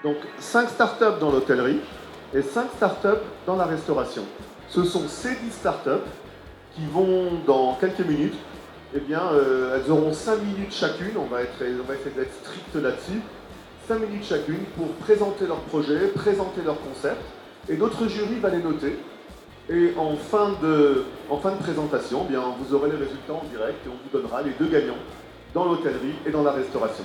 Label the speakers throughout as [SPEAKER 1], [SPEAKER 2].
[SPEAKER 1] Donc 5 startups dans l'hôtellerie et 5 startups dans la restauration. Ce sont ces 10 startups qui vont, dans quelques minutes, eh bien, elles auront 5 minutes chacune, on va essayer d'être strict là-dessus, 5 minutes chacune pour présenter leur projet, présenter leur concept, et notre jury va les noter. Et en fin de présentation, eh bien, vous aurez les résultats en direct et on vous donnera les 2 gagnants dans l'hôtellerie et dans la restauration.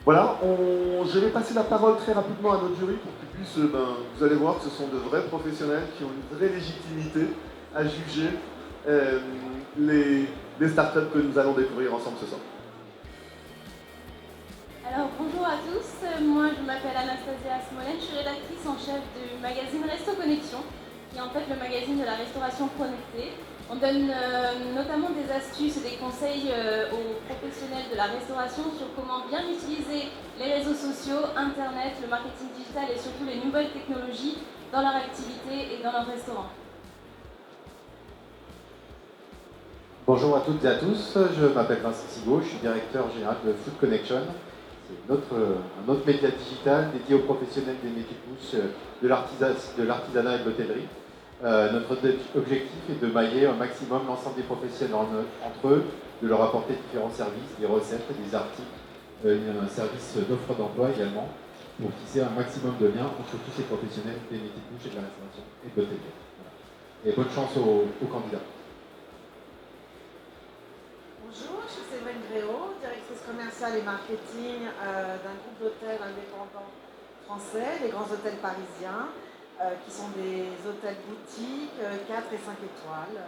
[SPEAKER 1] Voilà, je vais passer la parole très rapidement à notre jury pour qu'ils puissent, vous allez voir que ce sont de vrais professionnels qui ont une vraie légitimité à juger les startups que nous allons découvrir ensemble ce soir.
[SPEAKER 2] Alors bonjour à tous, moi je m'appelle Anastasia Smolen, je suis rédactrice en chef du magazine Resto Connexion, qui est en fait le magazine de la restauration connectée. On donne notamment des astuces et des conseils aux professionnels de la restauration sur comment bien utiliser les réseaux sociaux, Internet, le marketing digital et surtout les nouvelles technologies dans leur activité et dans leur restaurant.
[SPEAKER 3] Bonjour à toutes et à tous, je m'appelle Vincent Sigaud, je suis directeur général de Food Connection. C'est un autre média digital dédié aux professionnels des métiers de bouche, de l'artisanat et de l'hôtellerie. Notre objectif est de mailler un maximum l'ensemble des professionnels entre eux, de leur apporter différents services, des recettes, des articles, un service d'offre d'emploi également, pour tisser un maximum de liens entre tous ces professionnels des métiers de bouche et de la restauration et de l'hôtellerie. Voilà. Et bonne chance aux candidats.
[SPEAKER 4] Bonjour, je suis Séverine Gréau, directrice commerciale et marketing d'un groupe d'hôtels indépendants français, les grands hôtels parisiens, qui sont des hôtels boutiques 4 et 5 étoiles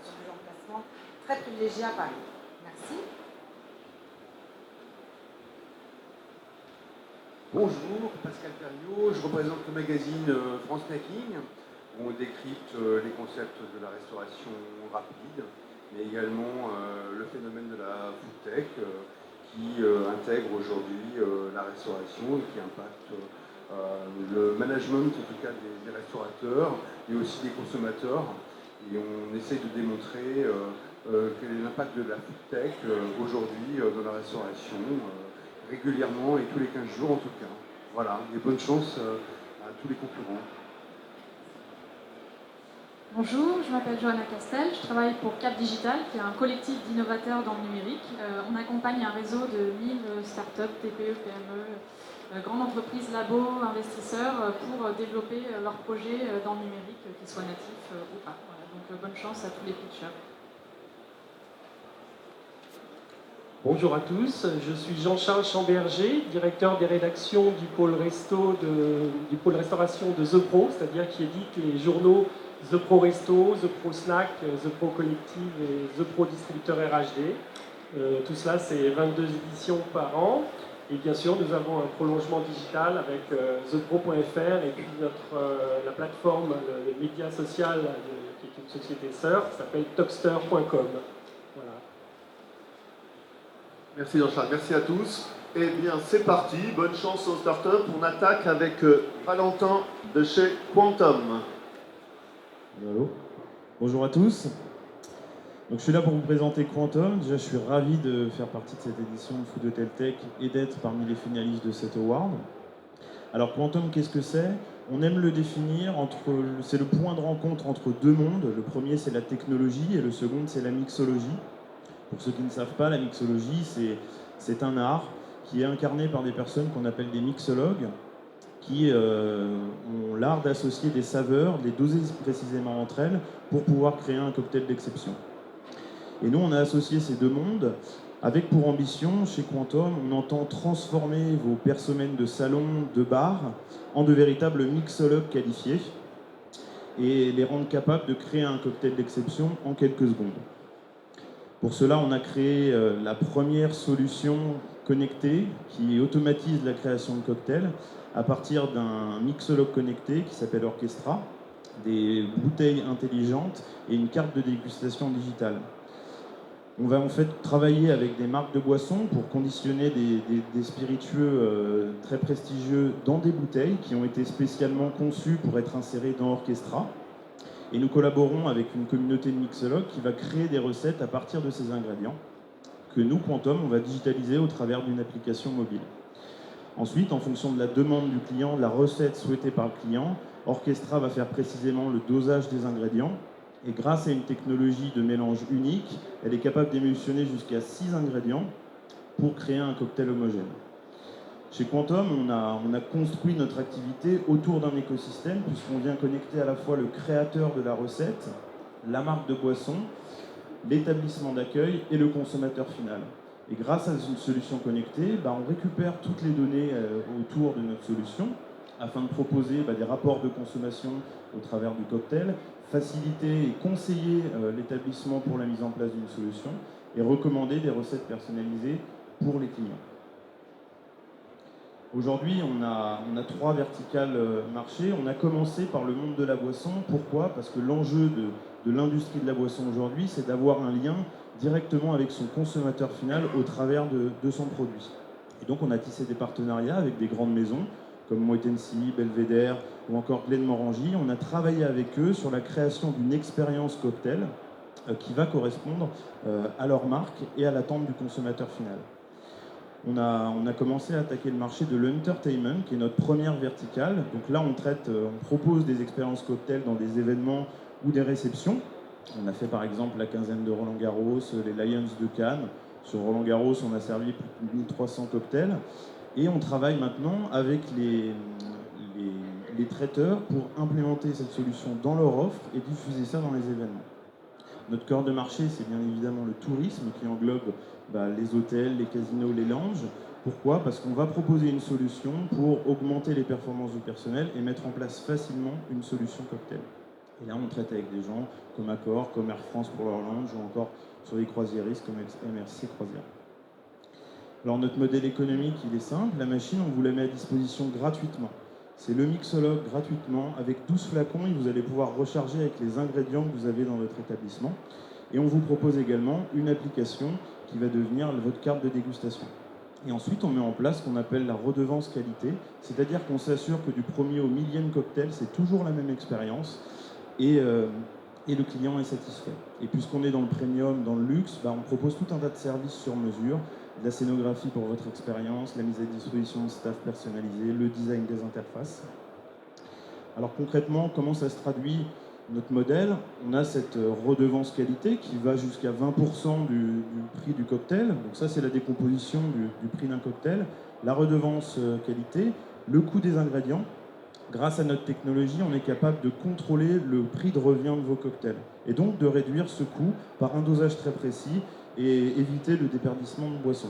[SPEAKER 4] sur des emplacements très privilégiés à Paris. Merci.
[SPEAKER 5] Bonjour, Pascal Perriot, je représente le magazine France Snacking. On décrypte les concepts de la restauration rapide, mais également le phénomène de la food tech qui intègre aujourd'hui la restauration et qui impacte le management en tout cas des restaurateurs et aussi des consommateurs. Et on essaye de démontrer quel est l'impact de la food tech aujourd'hui dans la restauration, régulièrement et tous les 15 jours en tout cas. Voilà, et bonne chance à tous les concurrents.
[SPEAKER 6] Bonjour, je m'appelle Johanna Castel, je travaille pour Cap Digital, qui est un collectif d'innovateurs dans le numérique. On accompagne un réseau de 1000 startups, TPE, PME, grandes entreprises, labos, investisseurs pour développer leurs projets dans le numérique, qu'ils soient natifs ou pas. Voilà, donc bonne chance à tous les pitchers.
[SPEAKER 7] Bonjour à tous, je suis Jean-Charles Chamberger, directeur des rédactions du pôle restauration de The Pro, c'est-à-dire qui édite les journaux The Pro Resto, The Pro Snack, The Pro Collective et The Pro Distributeur RHD. Tout cela, c'est 22 éditions par an. Et bien sûr, nous avons un prolongement digital avec thepro.fr et puis la plateforme, le média social qui est une société sœur, qui s'appelle topster.com. Voilà.
[SPEAKER 1] Merci Jean-Charles, merci à tous. Eh bien, c'est parti, bonne chance aux startups. On attaque avec Valentin de chez Quantum.
[SPEAKER 8] Allô. Bonjour à tous. Donc, je suis là pour vous présenter Quantum. Déjà, je suis ravi de faire partie de cette édition de Food Hotel Tech et d'être parmi les finalistes de cet award. Alors, Quantum, qu'est-ce que c'est? On aime le définir c'est le point de rencontre entre deux mondes. Le premier, c'est la technologie et le second, c'est la mixologie. Pour ceux qui ne savent pas, la mixologie, c'est un art qui est incarné par des personnes qu'on appelle des mixologues, qui ont l'art d'associer des saveurs, de les doser précisément entre elles, pour pouvoir créer un cocktail d'exception. Et nous, on a associé ces deux mondes, avec pour ambition, chez Quantum, on entend transformer vos persomènes de salon, de bar, en de véritables mixologues qualifiés, et les rendre capables de créer un cocktail d'exception en quelques secondes. Pour cela, on a créé la première solution connectée qui automatise la création de cocktails à partir d'un mixologue connecté qui s'appelle Orchestra, des bouteilles intelligentes et une carte de dégustation digitale. On va en fait travailler avec des marques de boissons pour conditionner des spiritueux très prestigieux dans des bouteilles qui ont été spécialement conçues pour être insérées dans Orchestra. Et nous collaborons avec une communauté de mixologues qui va créer des recettes à partir de ces ingrédients que nous, Quantum, on va digitaliser au travers d'une application mobile. Ensuite, en fonction de la demande du client, de la recette souhaitée par le client, Orchestra va faire précisément le dosage des ingrédients. Et grâce à une technologie de mélange unique, elle est capable d'émulsionner jusqu'à 6 ingrédients pour créer un cocktail homogène. Chez Quantum, on a construit notre activité autour d'un écosystème puisqu'on vient connecter à la fois le créateur de la recette, la marque de boisson, l'établissement d'accueil et le consommateur final. Et grâce à une solution connectée, on récupère toutes les données autour de notre solution afin de proposer des rapports de consommation au travers du cocktail, faciliter et conseiller l'établissement pour la mise en place d'une solution et recommander des recettes personnalisées pour les clients. Aujourd'hui, on a 3 verticales marché. On a commencé par le monde de la boisson. Pourquoi? Parce que l'enjeu de l'industrie de la boisson aujourd'hui, c'est d'avoir un lien directement avec son consommateur final au travers de son produit. Et donc, on a tissé des partenariats avec des grandes maisons comme Moët Hennessy, Belvedere ou encore Glenmorangie. On a travaillé avec eux sur la création d'une expérience cocktail qui va correspondre à leur marque et à l'attente du consommateur final. On a commencé à attaquer le marché de l'entertainment, qui est notre première verticale. Donc là, on propose des expériences cocktails dans des événements ou des réceptions. On a fait par exemple la quinzaine de Roland-Garros, les Lions de Cannes. Sur Roland-Garros, on a servi plus de 1300 cocktails. Et on travaille maintenant avec les traiteurs pour implémenter cette solution dans leur offre et diffuser ça dans les événements. Notre cœur de marché, c'est bien évidemment le tourisme qui englobe les hôtels, les casinos, les lounges. Pourquoi? Parce qu'on va proposer une solution pour augmenter les performances du personnel et mettre en place facilement une solution cocktail. Et là, on traite avec des gens comme Accor, comme Air France pour leur lounge ou encore sur les croisiéristes comme MRC Croisière. Alors notre modèle économique, il est simple. La machine, on vous la met à disposition gratuitement. C'est le mixologue gratuitement, avec 12 flacons, et vous allez pouvoir recharger avec les ingrédients que vous avez dans votre établissement. Et on vous propose également une application qui va devenir votre carte de dégustation. Et ensuite, on met en place ce qu'on appelle la redevance qualité, c'est-à-dire qu'on s'assure que du premier au 1000e cocktail, c'est toujours la même expérience et le client est satisfait. Et puisqu'on est dans le premium, dans le luxe, on propose tout un tas de services sur mesure, de la scénographie pour votre expérience, la mise à disposition de staff personnalisé, le design des interfaces. Alors concrètement, comment ça se traduit notre modèle? On a cette redevance qualité qui va jusqu'à 20% du prix du cocktail. Donc ça, c'est la décomposition du prix d'un cocktail. La redevance qualité, le coût des ingrédients. Grâce à notre technologie, on est capable de contrôler le prix de revient de vos cocktails et donc de réduire ce coût par un dosage très précis et éviter le déperdissement de boissons.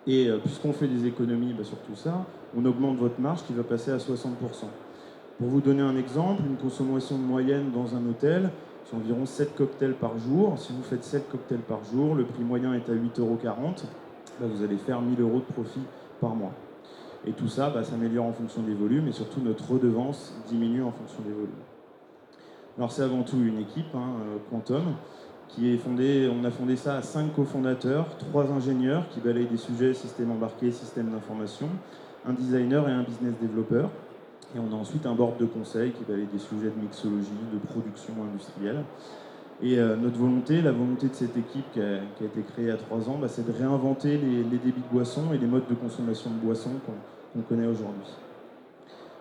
[SPEAKER 8] Et puisqu'on fait des économies sur tout ça, on augmente votre marge qui va passer à 60%. Pour vous donner un exemple, une consommation moyenne dans un hôtel, c'est environ 7 cocktails par jour. Si vous faites 7 cocktails par jour, le prix moyen est à 8,40 €. Vous allez faire 1 000 € de profit par mois. Et tout ça s'améliore en fonction des volumes et surtout notre redevance diminue en fonction des volumes. Alors c'est avant tout une équipe, Quantum, on a fondé ça à 5 cofondateurs, 3 ingénieurs qui balayent des sujets système embarqué, système d'information, un designer et un business développeur. Et on a ensuite un board de conseil qui balaye des sujets de mixologie, de production industrielle. Et notre volonté, la volonté de cette équipe qui a été créée il y a 3 ans, c'est de réinventer les débits de boissons et les modes de consommation de boissons qu'on connaît aujourd'hui.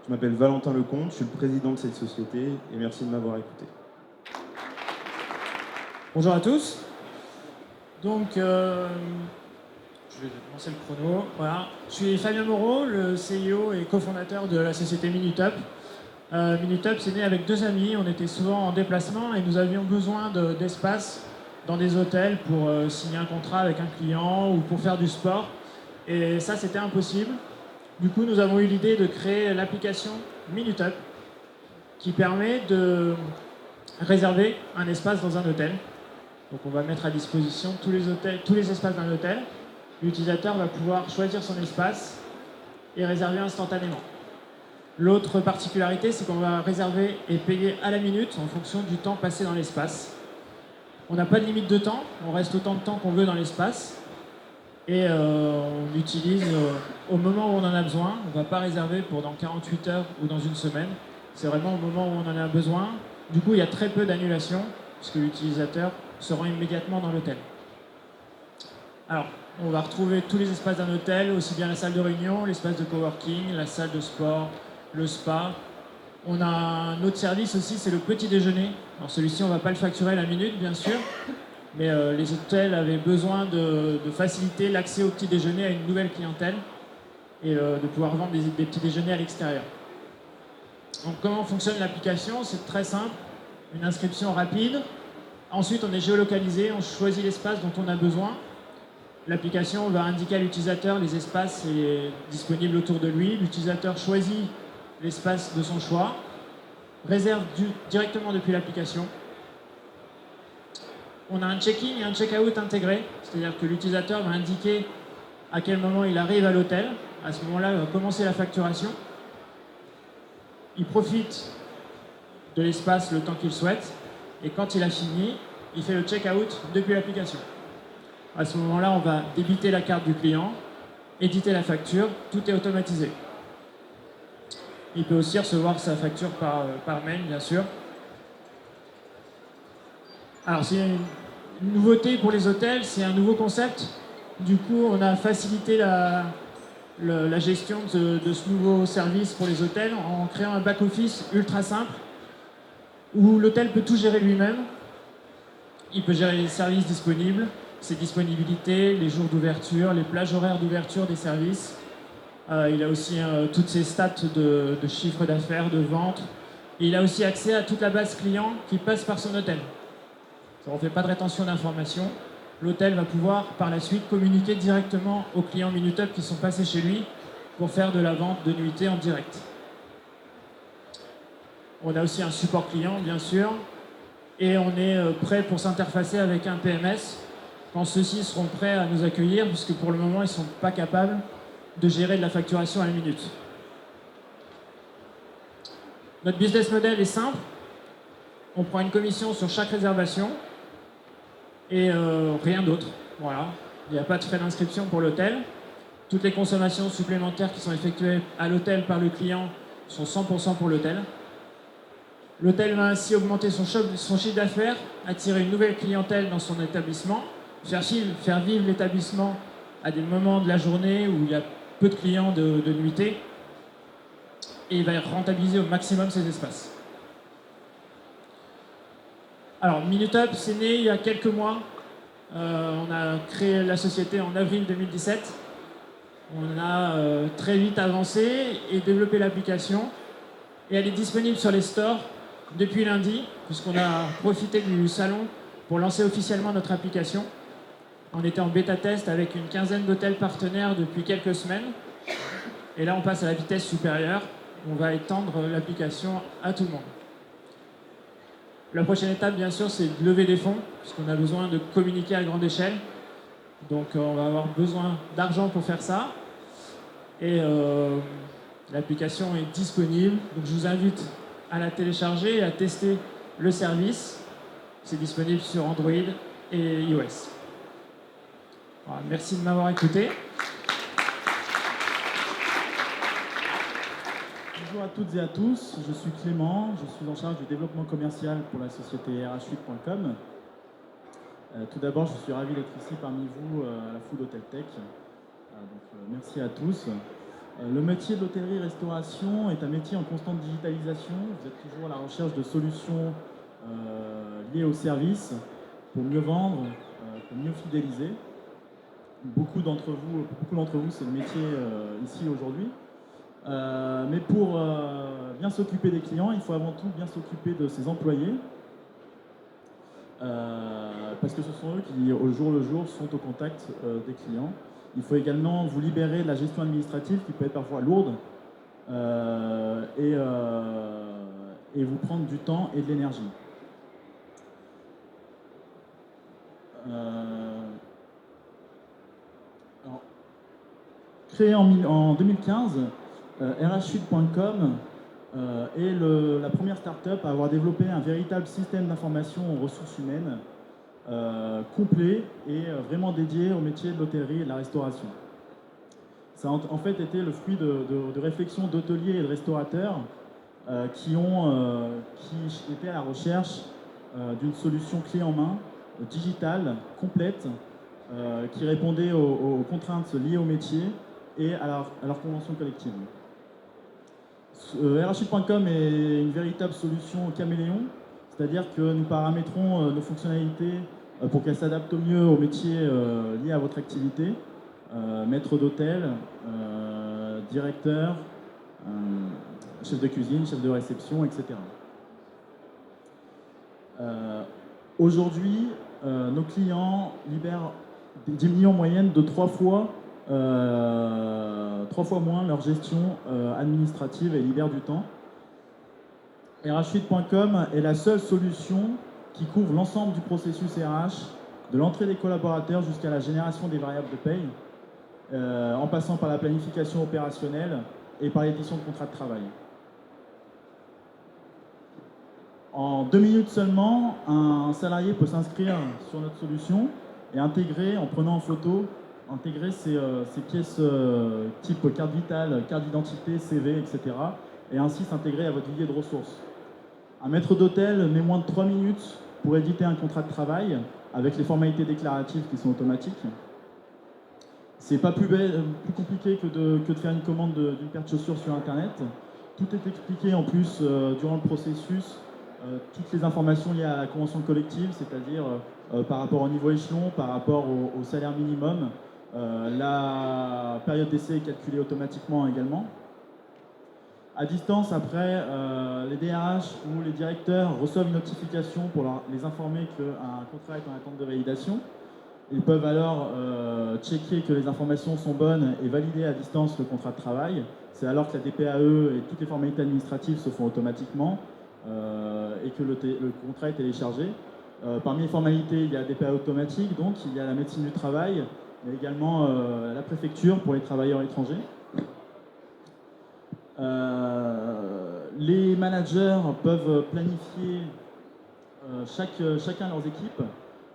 [SPEAKER 8] Je m'appelle Valentin Lecomte, je suis le président de cette société et merci de m'avoir écouté.
[SPEAKER 9] Bonjour à tous. Donc, je vais lancer le chrono. Voilà. Je suis Fabien Moreau, le CEO et cofondateur de la société Minutup. Minutup, c'est né avec 2 amis. On était souvent en déplacement et nous avions besoin d'espace dans des hôtels pour signer un contrat avec un client ou pour faire du sport. Et ça, c'était impossible. Du coup, nous avons eu l'idée de créer l'application Minutup qui permet de réserver un espace dans un hôtel. Donc on va mettre à disposition tous les espaces d'un hôtel. L'utilisateur va pouvoir choisir son espace et réserver instantanément. L'autre particularité, c'est qu'on va réserver et payer à la minute en fonction du temps passé dans l'espace. On n'a pas de limite de temps, on reste autant de temps qu'on veut dans l'espace. Et on utilise au moment où on en a besoin. On ne va pas réserver pour dans 48 heures ou dans une semaine. C'est vraiment au moment où on en a besoin. Du coup, il y a très peu d'annulations, puisque l'utilisateur se rend immédiatement dans l'hôtel. Alors, on va retrouver tous les espaces d'un hôtel, aussi bien la salle de réunion, l'espace de coworking, la salle de sport, le spa. On a un autre service aussi, c'est le petit déjeuner. Alors celui-ci, on ne va pas le facturer à la minute, bien sûr, mais les hôtels avaient besoin de faciliter l'accès au petit déjeuner à une nouvelle clientèle et de pouvoir vendre des petits déjeuners à l'extérieur. Donc comment fonctionne l'application? C'est très simple, une inscription rapide. Ensuite, on est géolocalisé, on choisit l'espace dont on a besoin. L'application va indiquer à l'utilisateur les espaces disponibles autour de lui. L'utilisateur choisit l'espace de son choix, réserve directement depuis l'application. On a un check-in et un check-out intégré, c'est-à-dire que l'utilisateur va indiquer à quel moment il arrive à l'hôtel. À ce moment-là, il va commencer la facturation. Il profite de l'espace le temps qu'il souhaite, et quand il a fini, il fait le check-out depuis l'application. À ce moment-là, on va débiter la carte du client, éditer la facture, tout est automatisé. Il peut aussi recevoir sa facture par mail, bien sûr. Alors, c'est une nouveauté pour les hôtels, c'est un nouveau concept. Du coup, on a facilité la gestion de ce nouveau service pour les hôtels en créant un back-office ultra simple où l'hôtel peut tout gérer lui-même. Il peut gérer les services disponibles, ses disponibilités, les jours d'ouverture, les plages horaires d'ouverture des services. Il a aussi toutes ses stats de chiffre d'affaires, de vente. Et il a aussi accès à toute la base client qui passe par son hôtel. On ne fait pas de rétention d'informations. L'hôtel va pouvoir par la suite communiquer directement aux clients Minutup qui sont passés chez lui pour faire de la vente de nuitées en direct. On a aussi un support client, bien sûr, et on est prêt pour s'interfacer avec un PMS quand ceux-ci seront prêts à nous accueillir, puisque pour le moment, ils ne sont pas capables de gérer de la facturation à la minute. Notre business model est simple. On prend une commission sur chaque réservation et rien d'autre. Voilà. Il n'y a pas de frais d'inscription pour l'hôtel. Toutes les consommations supplémentaires qui sont effectuées à l'hôtel par le client sont 100% pour l'hôtel. L'hôtel va ainsi augmenter son chiffre d'affaires, attirer une nouvelle clientèle dans son établissement, faire vivre l'établissement à des moments de la journée où il y a peu de clients de nuitée, et il va rentabiliser au maximum ses espaces. Alors, Minutup, c'est né il y a quelques mois. On a créé la société en avril 2017. On a très vite avancé et développé l'application. Et elle est disponible sur les stores depuis lundi, puisqu'on a profité du salon pour lancer officiellement notre application. On était en bêta-test avec une quinzaine d'hôtels partenaires depuis quelques semaines. Et là, on passe à la vitesse supérieure. On va étendre l'application à tout le monde. La prochaine étape, bien sûr, c'est de lever des fonds, puisqu'on a besoin de communiquer à grande échelle. Donc, on va avoir besoin d'argent pour faire ça. Et l'application est disponible. Donc, je vous invite à la télécharger et à tester le service. C'est disponible sur Android et iOS. Voilà, merci de m'avoir écouté.
[SPEAKER 8] Bonjour à toutes et à tous, je suis Clément, je suis en charge du développement commercial pour la société RH8.com. Tout d'abord, je suis ravi d'être ici parmi vous à la Food Hotel Tech. Merci à tous. Le métier de l'hôtellerie-restauration est un métier en constante digitalisation. Vous êtes toujours à la recherche de solutions liées au service pour mieux vendre, pour mieux fidéliser. Beaucoup d'entre vous, c'est le métier ici aujourd'hui. Mais pour bien s'occuper des clients, il faut avant tout bien s'occuper de ses employés. Parce que ce sont eux qui, au jour le jour, sont au contact des clients. Il faut également vous libérer de la gestion administrative qui peut être parfois lourde et vous prendre du temps et de l'énergie. Créé en 2015, RH8.com est la première start-up à avoir développé un véritable système d'information aux ressources humaines complet et vraiment dédié au métier de l'hôtellerie et de la restauration. Ça a en fait été le fruit de réflexions d'hôteliers et de restaurateurs qui étaient à la recherche d'une solution clé en main, digitale, complète, qui répondait aux contraintes liées au métier et à leur convention collective. RH8.com est une véritable solution caméléon, c'est-à-dire que nous paramétrons nos fonctionnalités pour qu'elles s'adaptent au mieux aux métiers liés à votre activité, maître d'hôtel, directeur, chef de cuisine, chef de réception, etc. Aujourd'hui, nos clients libèrent des millions en moyenne de 3 fois moins leur gestion administrative et libère du temps. RH8.com est la seule solution qui couvre l'ensemble du processus RH, de l'entrée des collaborateurs jusqu'à la génération des variables de paye, en passant par la planification opérationnelle et par l'édition de contrats de travail. En 2 minutes seulement, un salarié peut s'inscrire sur notre solution et intégrer, en prenant en photo, intégrer ses pièces type carte vitale, carte d'identité, CV, etc. et ainsi s'intégrer à votre vivier de ressources. Un maître d'hôtel met moins de 3 minutes pour éditer un contrat de travail avec les formalités déclaratives qui sont automatiques. C'est pas plus compliqué que de faire une commande d'une paire de chaussures sur Internet. Tout est expliqué en plus durant le processus. Toutes les informations liées à la convention collective, c'est-à-dire par rapport au niveau échelon, par rapport au salaire minimum. La période d'essai est calculée automatiquement également. À distance, après, les DRH ou les directeurs reçoivent une notification pour les informer qu'un contrat est en attente de validation. Ils peuvent alors checker que les informations sont bonnes et valider à distance le contrat de travail. C'est alors que la DPAE et toutes les formalités administratives se font automatiquement et que le contrat est téléchargé. Parmi les formalités, il y a la DPAE automatique, donc il y a la médecine du travail, il y a également la préfecture pour les travailleurs étrangers. Les managers peuvent planifier chacun leurs équipes,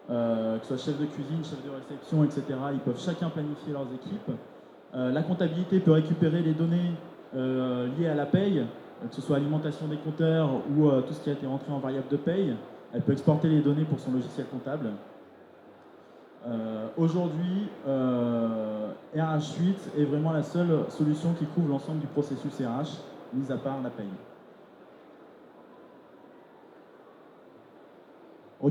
[SPEAKER 8] que ce soit chef de cuisine, chef de réception, etc. Ils peuvent chacun planifier leurs équipes. La comptabilité peut récupérer les données liées à la paye, que ce soit alimentation des compteurs ou tout ce qui a été rentré en variable de paye. Elle peut exporter les données pour son logiciel comptable. Aujourd'hui, RH8 est vraiment la seule solution qui couvre l'ensemble du processus RH, mis à part la paye.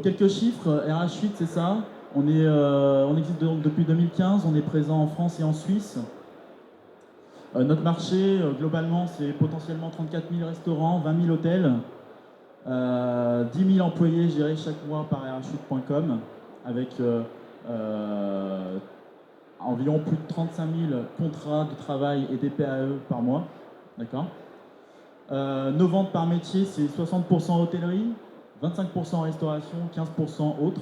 [SPEAKER 8] Quelques chiffres, RH8 c'est ça, on existe donc depuis 2015, on est présent en France et en Suisse. Notre marché, globalement, c'est potentiellement 34 000 restaurants, 20 000 hôtels, 10 000 employés gérés chaque mois par RH8.com, avec environ plus de 35 000 contrats de travail et DPAE par mois. D'accord. Nos ventes par métier, c'est 60% hôtellerie, 25% restauration, 15% autres.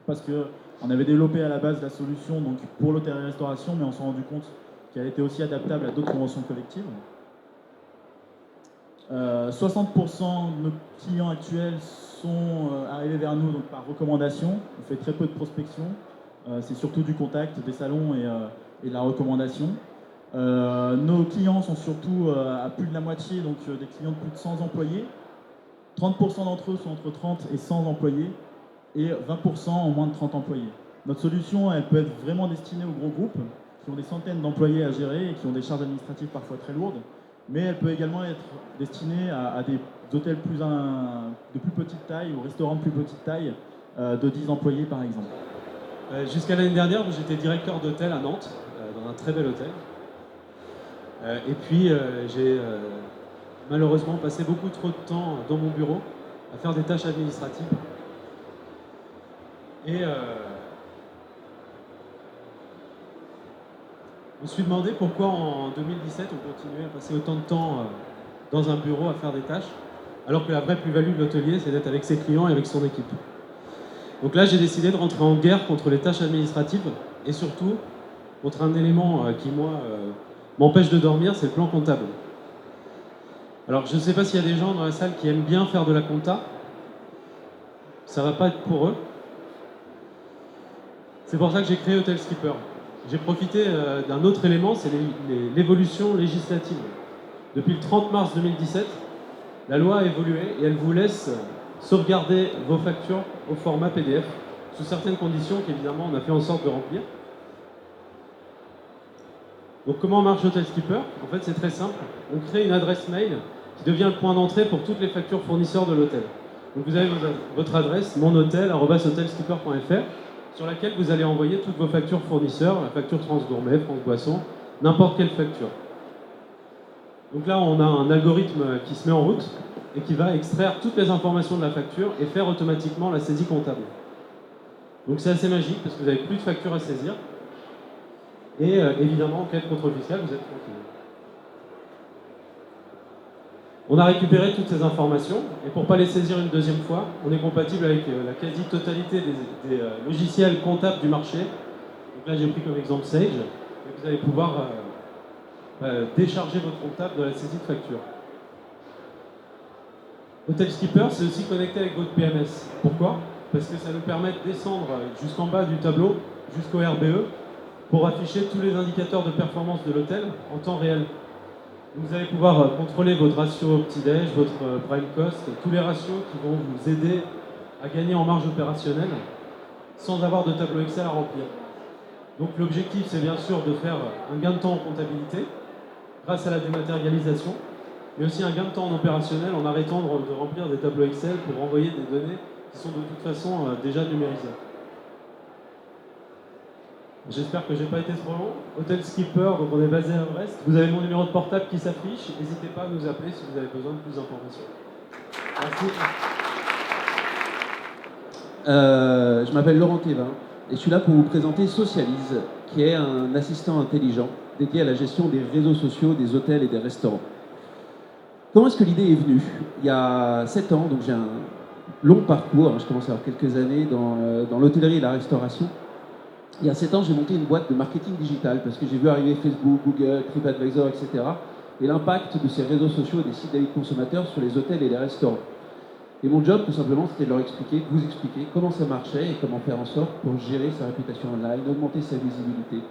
[SPEAKER 8] Parce qu'on avait développé à la base la solution donc, pour l'hôtellerie-restauration, mais on s'est rendu compte qu'elle était aussi adaptable à d'autres conventions collectives. 60% de nos clients actuels sont arrivés vers nous donc, par recommandation. On fait très peu de prospection. C'est surtout du contact, des salons et de la recommandation. Nos clients sont surtout à plus de la moitié, donc des clients de plus de 100 employés. 30% d'entre eux sont entre 30 et 100 employés et 20% en moins de 30 employés. Notre solution, elle peut être vraiment destinée aux gros groupes qui ont des centaines d'employés à gérer et qui ont des charges administratives parfois très lourdes, mais elle peut également être destinée à des hôtels de plus petite taille ou restaurants de plus petite taille, de 10 employés par exemple.
[SPEAKER 10] Jusqu'à l'année dernière, j'étais directeur d'hôtel à Nantes, dans un très bel hôtel. Et puis, j'ai malheureusement passé beaucoup trop de temps dans mon bureau à faire des tâches administratives. Et je me suis demandé pourquoi en 2017 on continuait à passer autant de temps dans un bureau à faire des tâches, alors que la vraie plus-value de l'hôtelier, c'est d'être avec ses clients et avec son équipe. Donc là, j'ai décidé de rentrer en guerre contre les tâches administratives et surtout contre un élément qui, moi, m'empêche de dormir, c'est le plan comptable. Alors, je ne sais pas s'il y a des gens dans la salle qui aiment bien faire de la compta. Ça ne va pas être pour eux. C'est pour ça que j'ai créé Hotel Skipper. J'ai profité d'un autre élément, c'est l'évolution législative. Depuis le 30 mars 2017, la loi a évolué et elle vous laisse sauvegarder vos factures au format PDF sous certaines conditions qu'évidemment on a fait en sorte de remplir. Donc comment marche Hotel Skipper? En fait c'est très simple, on crée une adresse mail qui devient le point d'entrée pour toutes les factures fournisseurs de l'hôtel. Donc vous avez votre adresse monhotel@hotelskipper.fr sur laquelle vous allez envoyer toutes vos factures fournisseurs, la facture Transgourmet, France Boisson, n'importe quelle facture. Donc là on a un algorithme qui se met en route et qui va extraire toutes les informations de la facture et faire automatiquement la saisie comptable. Donc c'est assez magique parce que vous n'avez plus de facture à saisir. Et évidemment, en cas de contrôle fiscal, vous êtes tranquille. On a récupéré toutes ces informations et pour ne pas les saisir une deuxième fois, on est compatible avec la quasi-totalité des logiciels comptables du marché. Donc là j'ai pris comme exemple Sage et vous allez pouvoir décharger votre comptable de la saisie de facture. Hotel Skipper, c'est aussi connecté avec votre PMS. Pourquoi? Parce que ça nous permet de descendre jusqu'en bas du tableau, jusqu'au RBE, pour afficher tous les indicateurs de performance de l'hôtel en temps réel. Vous allez pouvoir contrôler votre ratio petit-déj, votre prime cost, tous les ratios qui vont vous aider à gagner en marge opérationnelle sans avoir de tableau Excel à remplir. Donc l'objectif, c'est bien sûr de faire un gain de temps en comptabilité grâce à la dématérialisation, mais aussi un gain de temps en opérationnel en arrêtant de remplir des tableaux Excel pour envoyer des données qui sont de toute façon déjà numérisées. J'espère que je n'ai pas été trop long. Hotel Skipper, donc on est basé à Brest. Vous avez mon numéro de portable qui s'affiche. N'hésitez pas à nous appeler si vous avez besoin de plus d'informations. Merci.
[SPEAKER 11] Je m'appelle Laurent Thévin et je suis là pour vous présenter Socialise, qui est un assistant intelligent dédié à la gestion des réseaux sociaux, des hôtels et des restaurants. Comment est-ce que l'idée est venue? Il y a 7 ans, donc j'ai un long parcours, je commence à avoir quelques années dans l'hôtellerie et la restauration. Il y a 7 ans, j'ai monté une boîte de marketing digital parce que j'ai vu arriver Facebook, Google, TripAdvisor, etc. et l'impact de ces réseaux sociaux et des sites d'avis de consommateurs sur les hôtels et les restaurants. Et mon job, tout simplement, c'était de leur expliquer, de vous expliquer comment ça marchait et comment faire en sorte pour gérer sa réputation online, augmenter sa visibilité,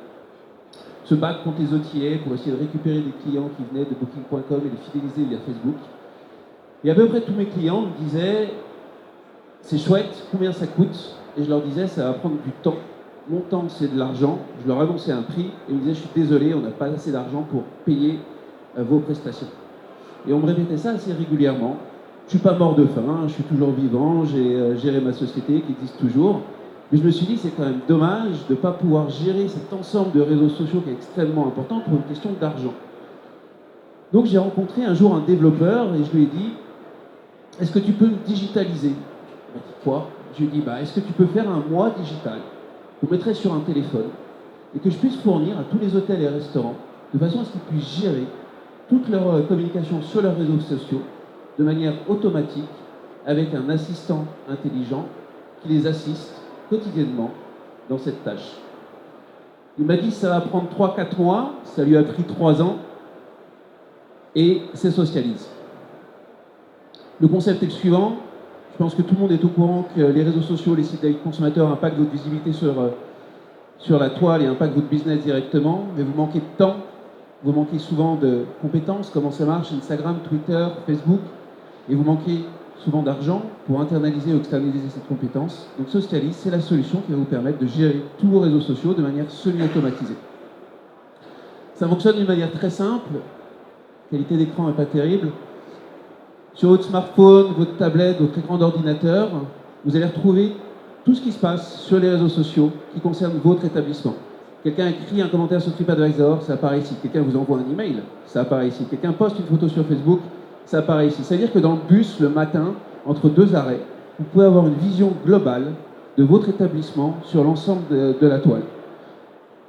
[SPEAKER 11] se battre contre les OTA pour essayer de récupérer des clients qui venaient de Booking.com et les fidéliser via Facebook. Et à peu près tous mes clients me disaient « c'est chouette, combien ça coûte ?» Et je leur disais « ça va prendre du temps. Mon temps, c'est de l'argent. » Je leur annonçais un prix et ils me disaient « je suis désolé, on n'a pas assez d'argent pour payer vos prestations. » Et on me répétait ça assez régulièrement. Je ne suis pas mort de faim, je suis toujours vivant, j'ai géré ma société qui existe toujours. Mais je me suis dit c'est quand même dommage de ne pas pouvoir gérer cet ensemble de réseaux sociaux qui est extrêmement important pour une question d'argent. Donc j'ai rencontré un jour un développeur et je lui ai dit « est-ce que tu peux me digitaliser ?» Il m'a dit « quoi ?» Je lui ai dit « est-ce que tu peux faire un mois digital qu'on mettrait sur un téléphone et que je puisse fournir à tous les hôtels et restaurants de façon à ce qu'ils puissent gérer toute leur communication sur leurs réseaux sociaux de manière automatique avec un assistant intelligent qui les assiste quotidiennement dans cette tâche. » Il m'a dit ça va prendre 3-4 mois, ça lui a pris 3 ans et c'est Socialise. Le concept est le suivant, je pense que tout le monde est au courant que les réseaux sociaux, les sites d'avis de consommateurs impactent votre visibilité sur la toile et impactent votre business directement, mais vous manquez de temps, vous manquez souvent de compétences, comment ça marche, Instagram, Twitter, Facebook, et vous manquez souvent d'argent pour internaliser ou externaliser cette compétence. Donc Socialise, c'est la solution qui va vous permettre de gérer tous vos réseaux sociaux de manière semi-automatisée. Ça fonctionne d'une manière très simple, la qualité d'écran n'est pas terrible. Sur votre smartphone, votre tablette, votre écran d'ordinateur, vous allez retrouver tout ce qui se passe sur les réseaux sociaux qui concernent votre établissement. Quelqu'un écrit un commentaire sur TripAdvisor, ça apparaît ici. Quelqu'un vous envoie un email, ça apparaît ici. Quelqu'un poste une photo sur Facebook, ça apparaît ici. C'est-à-dire que dans le bus, le matin, entre 2 arrêts, vous pouvez avoir une vision globale de votre établissement sur l'ensemble de la toile.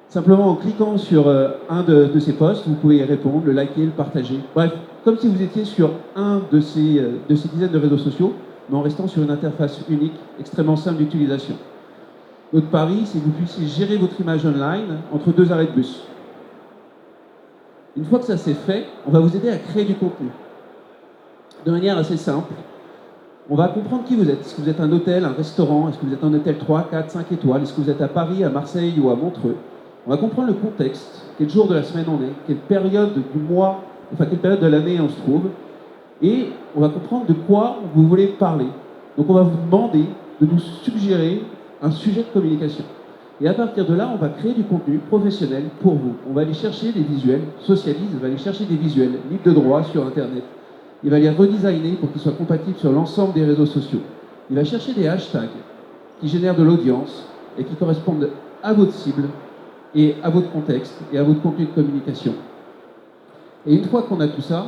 [SPEAKER 11] Simplement en cliquant sur un de ces posts, vous pouvez y répondre, le liker, le partager. Bref, comme si vous étiez sur un de ces dizaines de réseaux sociaux, mais en restant sur une interface unique, extrêmement simple d'utilisation. Notre pari, c'est que vous puissiez gérer votre image online entre 2 arrêts de bus. Une fois que ça c'est fait, on va vous aider à créer du contenu. De manière assez simple, on va comprendre qui vous êtes. Est-ce que vous êtes un hôtel, un restaurant? Est-ce que vous êtes un hôtel 3, 4, 5 étoiles? Est-ce que vous êtes à Paris, à Marseille ou à Montreux? On va comprendre le contexte, quel jour de la semaine on est, quelle période du mois, enfin quelle période de l'année on se trouve, et on va comprendre de quoi vous voulez parler. Donc on va vous demander de nous suggérer un sujet de communication. Et à partir de là, on va créer du contenu professionnel pour vous. On va aller chercher des visuels, Socialise va aller chercher des visuels libres de droit sur Internet. Il va les redesigner pour qu'ils soient compatibles sur l'ensemble des réseaux sociaux. Il va chercher des hashtags qui génèrent de l'audience et qui correspondent à votre cible et à votre contexte et à votre contenu de communication. Et une fois qu'on a tout ça,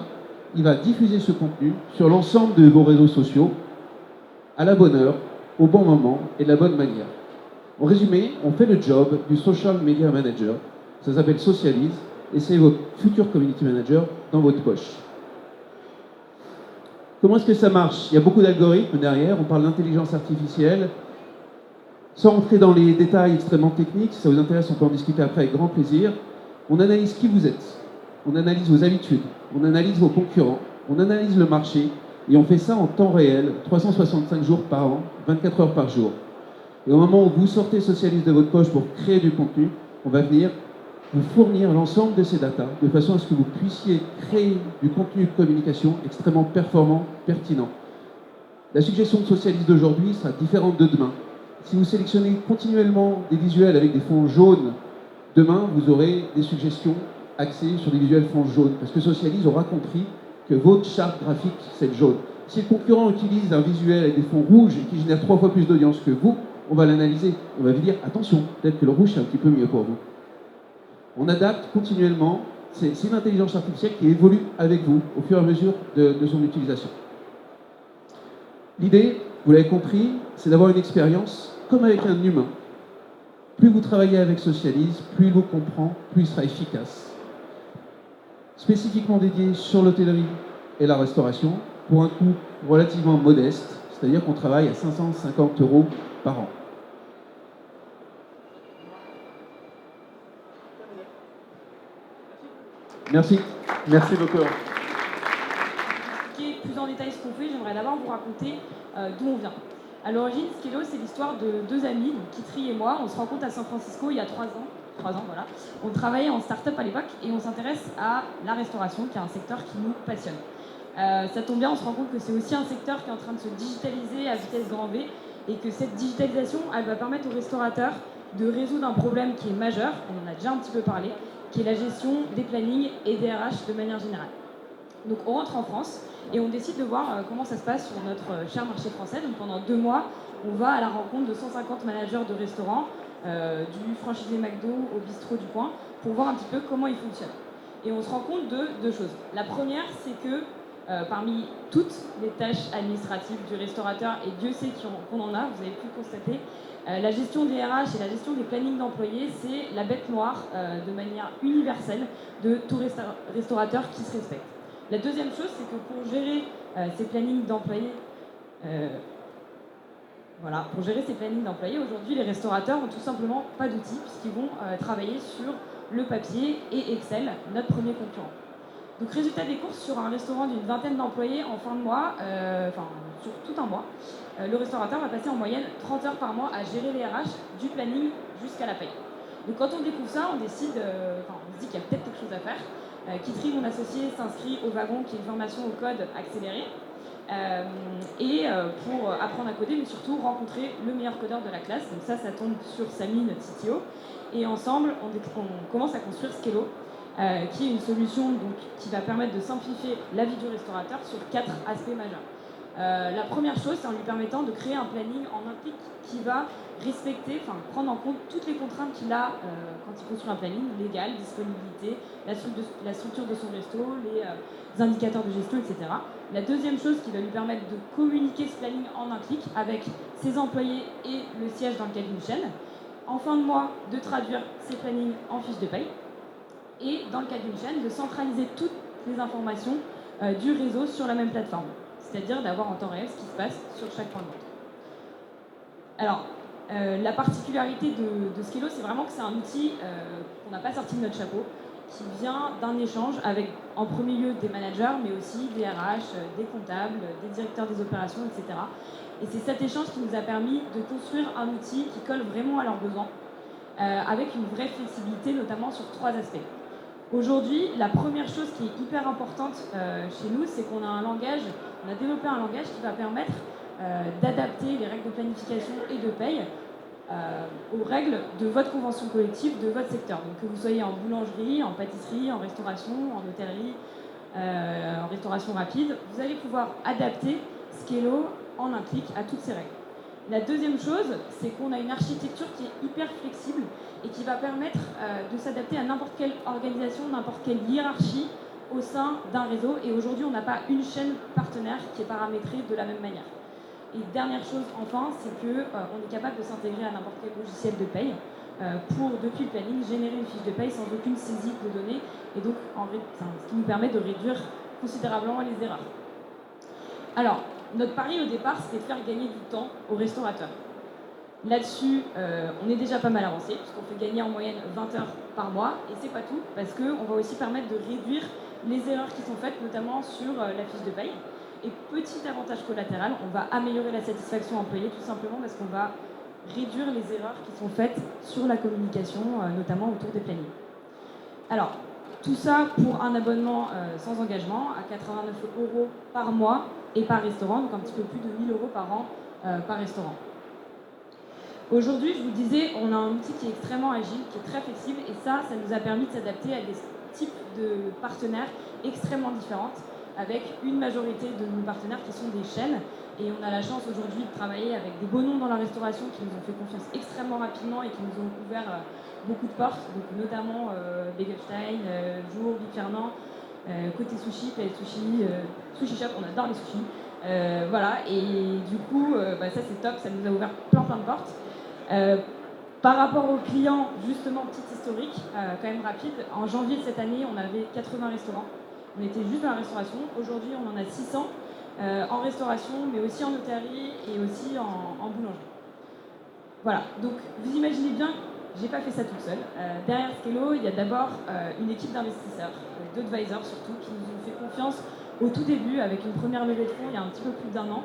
[SPEAKER 11] il va diffuser ce contenu sur l'ensemble de vos réseaux sociaux à la bonne heure, au bon moment et de la bonne manière. En résumé, on fait le job du Social Media Manager. Ça s'appelle Socialise et c'est votre futur Community Manager dans votre poche. Comment est-ce que ça marche? Il y a beaucoup d'algorithmes derrière, on parle d'intelligence artificielle. Sans rentrer dans les détails extrêmement techniques, si ça vous intéresse, on peut en discuter après avec grand plaisir. On analyse qui vous êtes, on analyse vos habitudes, on analyse vos concurrents, on analyse le marché, et on fait ça en temps réel, 365 jours par an, 24 heures par jour. Et au moment où vous sortez Socialise de votre poche pour créer du contenu, on va venir vous fournir l'ensemble de ces datas, de façon à ce que vous puissiez créer du contenu de communication extrêmement performant, pertinent. La suggestion de Socialise d'aujourd'hui sera différente de demain. Si vous sélectionnez continuellement des visuels avec des fonds jaunes, demain, vous aurez des suggestions axées sur des visuels fonds jaunes, parce que Socialise aura compris que votre charte graphique, c'est le jaune. Si le concurrent utilise un visuel avec des fonds rouges et qui génère 3 fois plus d'audience que vous, on va l'analyser. On va vous dire, attention, peut-être que le rouge, c'est un petit peu mieux pour vous. On adapte continuellement. C'est une intelligence artificielle qui évolue avec vous au fur et à mesure de son utilisation. L'idée, vous l'avez compris, c'est d'avoir une expérience comme avec un humain. Plus vous travaillez avec Socialise, plus il vous comprend, plus il sera efficace. Spécifiquement dédié sur l'hôtellerie et la restauration, pour un coût relativement modeste, c'est-à-dire qu'on travaille à 550 € par an. Merci.
[SPEAKER 1] Merci beaucoup.
[SPEAKER 12] Expliquer plus en détail ce qu'on fait, j'aimerais d'abord vous raconter d'où on vient. À l'origine, Skello, c'est l'histoire de deux amis, donc Kitri et moi. On se rencontre à San Francisco il y a 3 ans. 3 ans, voilà. On travaillait en start-up à l'époque et on s'intéresse à la restauration, qui est un secteur qui nous passionne. Ça tombe bien, on se rend compte que c'est aussi un secteur qui est en train de se digitaliser à vitesse grand V et que cette digitalisation, elle va permettre aux restaurateurs de résoudre un problème qui est majeur, on en a déjà un petit peu parlé, qui est la gestion des plannings et des RH de manière générale. Donc on rentre en France et on décide de voir comment ça se passe sur notre cher marché français. Donc pendant 2 mois, on va à la rencontre de 150 managers de restaurants, du franchisé McDo au bistrot du coin, pour voir un petit peu comment ils fonctionnent. Et on se rend compte de 2 choses. La première, c'est que parmi toutes les tâches administratives du restaurateur, et Dieu sait qu'on en a, vous avez pu le constater, la gestion des RH et la gestion des plannings d'employés, c'est la bête noire de manière universelle de tout restaurateur qui se respecte. La deuxième chose, c'est que pour gérer ces plannings d'employés, aujourd'hui, les restaurateurs n'ont tout simplement pas d'outils puisqu'ils vont travailler sur le papier et Excel, notre premier concurrent. Donc résultat des courses, sur un restaurant d'une 20aine d'employés en fin de mois, sur tout un mois, le restaurateur va passer en moyenne 30 heures par mois à gérer les RH du planning jusqu'à la paye. Donc quand on découvre ça, on se dit qu'il y a peut-être quelque chose à faire. Kitri, mon associé, s'inscrit au Wagon, qui est une formation au code accéléré, pour apprendre à coder, mais surtout rencontrer le meilleur codeur de la classe. Donc ça tombe sur Samy, notre CTO. Et ensemble, on commence à construire Skello, qui est une solution qui va permettre de simplifier la vie du restaurateur sur 4 aspects majeurs. La première chose, c'est en lui permettant de créer un planning en un clic qui va prendre en compte toutes les contraintes qu'il a quand il construit un planning, légal, disponibilité, la structure de son resto, les indicateurs de gestion, etc. La deuxième chose qui va lui permettre de communiquer ce planning en un clic avec ses employés et le siège dans le cadre d'une chaîne. En fin de mois, de traduire ses plannings en fiche de paye. Et dans le cadre d'une chaîne, de centraliser toutes les informations du réseau sur la même plateforme. C'est-à-dire d'avoir en temps réel ce qui se passe sur chaque point de vente. Alors, la particularité de Skello, c'est vraiment que c'est un outil qu'on n'a pas sorti de notre chapeau, qui vient d'un échange avec, en premier lieu, des managers, mais aussi des RH, des comptables, des directeurs des opérations, etc. Et c'est cet échange qui nous a permis de construire un outil qui colle vraiment à leurs besoins, avec une vraie flexibilité, notamment sur 3 aspects. Aujourd'hui, la première chose qui est hyper importante chez nous, c'est qu'on a développé un langage qui va permettre d'adapter les règles de planification et de paye aux règles de votre convention collective, de votre secteur. Donc que vous soyez en boulangerie, en pâtisserie, en restauration, en hôtellerie, en restauration rapide, vous allez pouvoir adapter Scalo en un clic à toutes ces règles. La deuxième chose, c'est qu'on a une architecture qui est hyper flexible et qui va permettre de s'adapter à n'importe quelle organisation, n'importe quelle hiérarchie au sein d'un réseau. Et aujourd'hui, on n'a pas une chaîne partenaire qui est paramétrée de la même manière. Et dernière chose, enfin, c'est qu'on est capable de s'intégrer à n'importe quel logiciel de paye pour, depuis le planning, générer une fiche de paye sans aucune saisie de données, et donc ce qui nous permet de réduire considérablement les erreurs. Alors, notre pari au départ, c'était de faire gagner du temps aux restaurateurs. Là-dessus, on est déjà pas mal avancé, puisqu'on fait gagner en moyenne 20 heures par mois, et c'est pas tout, parce qu'on va aussi permettre de réduire les erreurs qui sont faites, notamment sur la fiche de paye. Et petit avantage collatéral, on va améliorer la satisfaction employée, tout simplement parce qu'on va réduire les erreurs qui sont faites sur la communication, notamment autour des plannings. Alors, tout ça pour un abonnement sans engagement à 89 € par mois et par restaurant, donc un petit peu plus de 1 000 € par an par restaurant. Aujourd'hui, je vous disais, on a un outil qui est extrêmement agile, qui est très flexible, et ça nous a permis de s'adapter à des types de partenaires extrêmement différentes, avec une majorité de nos partenaires qui sont des chaînes. Et on a la chance aujourd'hui de travailler avec des beaux noms dans la restauration qui nous ont fait confiance extrêmement rapidement et qui nous ont ouvert beaucoup de portes, donc notamment Begelstein, Jour, Big Fernand, côté sushi, Planet Sushi, Sushi Shop, on adore les sushis. Voilà, et du coup, ça c'est top, ça nous a ouvert plein de portes. Par rapport aux clients, justement, petit historique, quand même rapide, en janvier de cette année, on avait 80 restaurants. On était juste dans la restauration. Aujourd'hui, on en a 600 en restauration, mais aussi en hôtellerie et aussi en boulangerie. Voilà, donc vous imaginez bien, j'ai pas fait ça toute seule. Derrière Scalo, il y a d'abord une équipe d'investisseurs, d'advisors surtout, qui nous ont fait confiance au tout début avec une première levée de fonds il y a un petit peu plus d'1 an.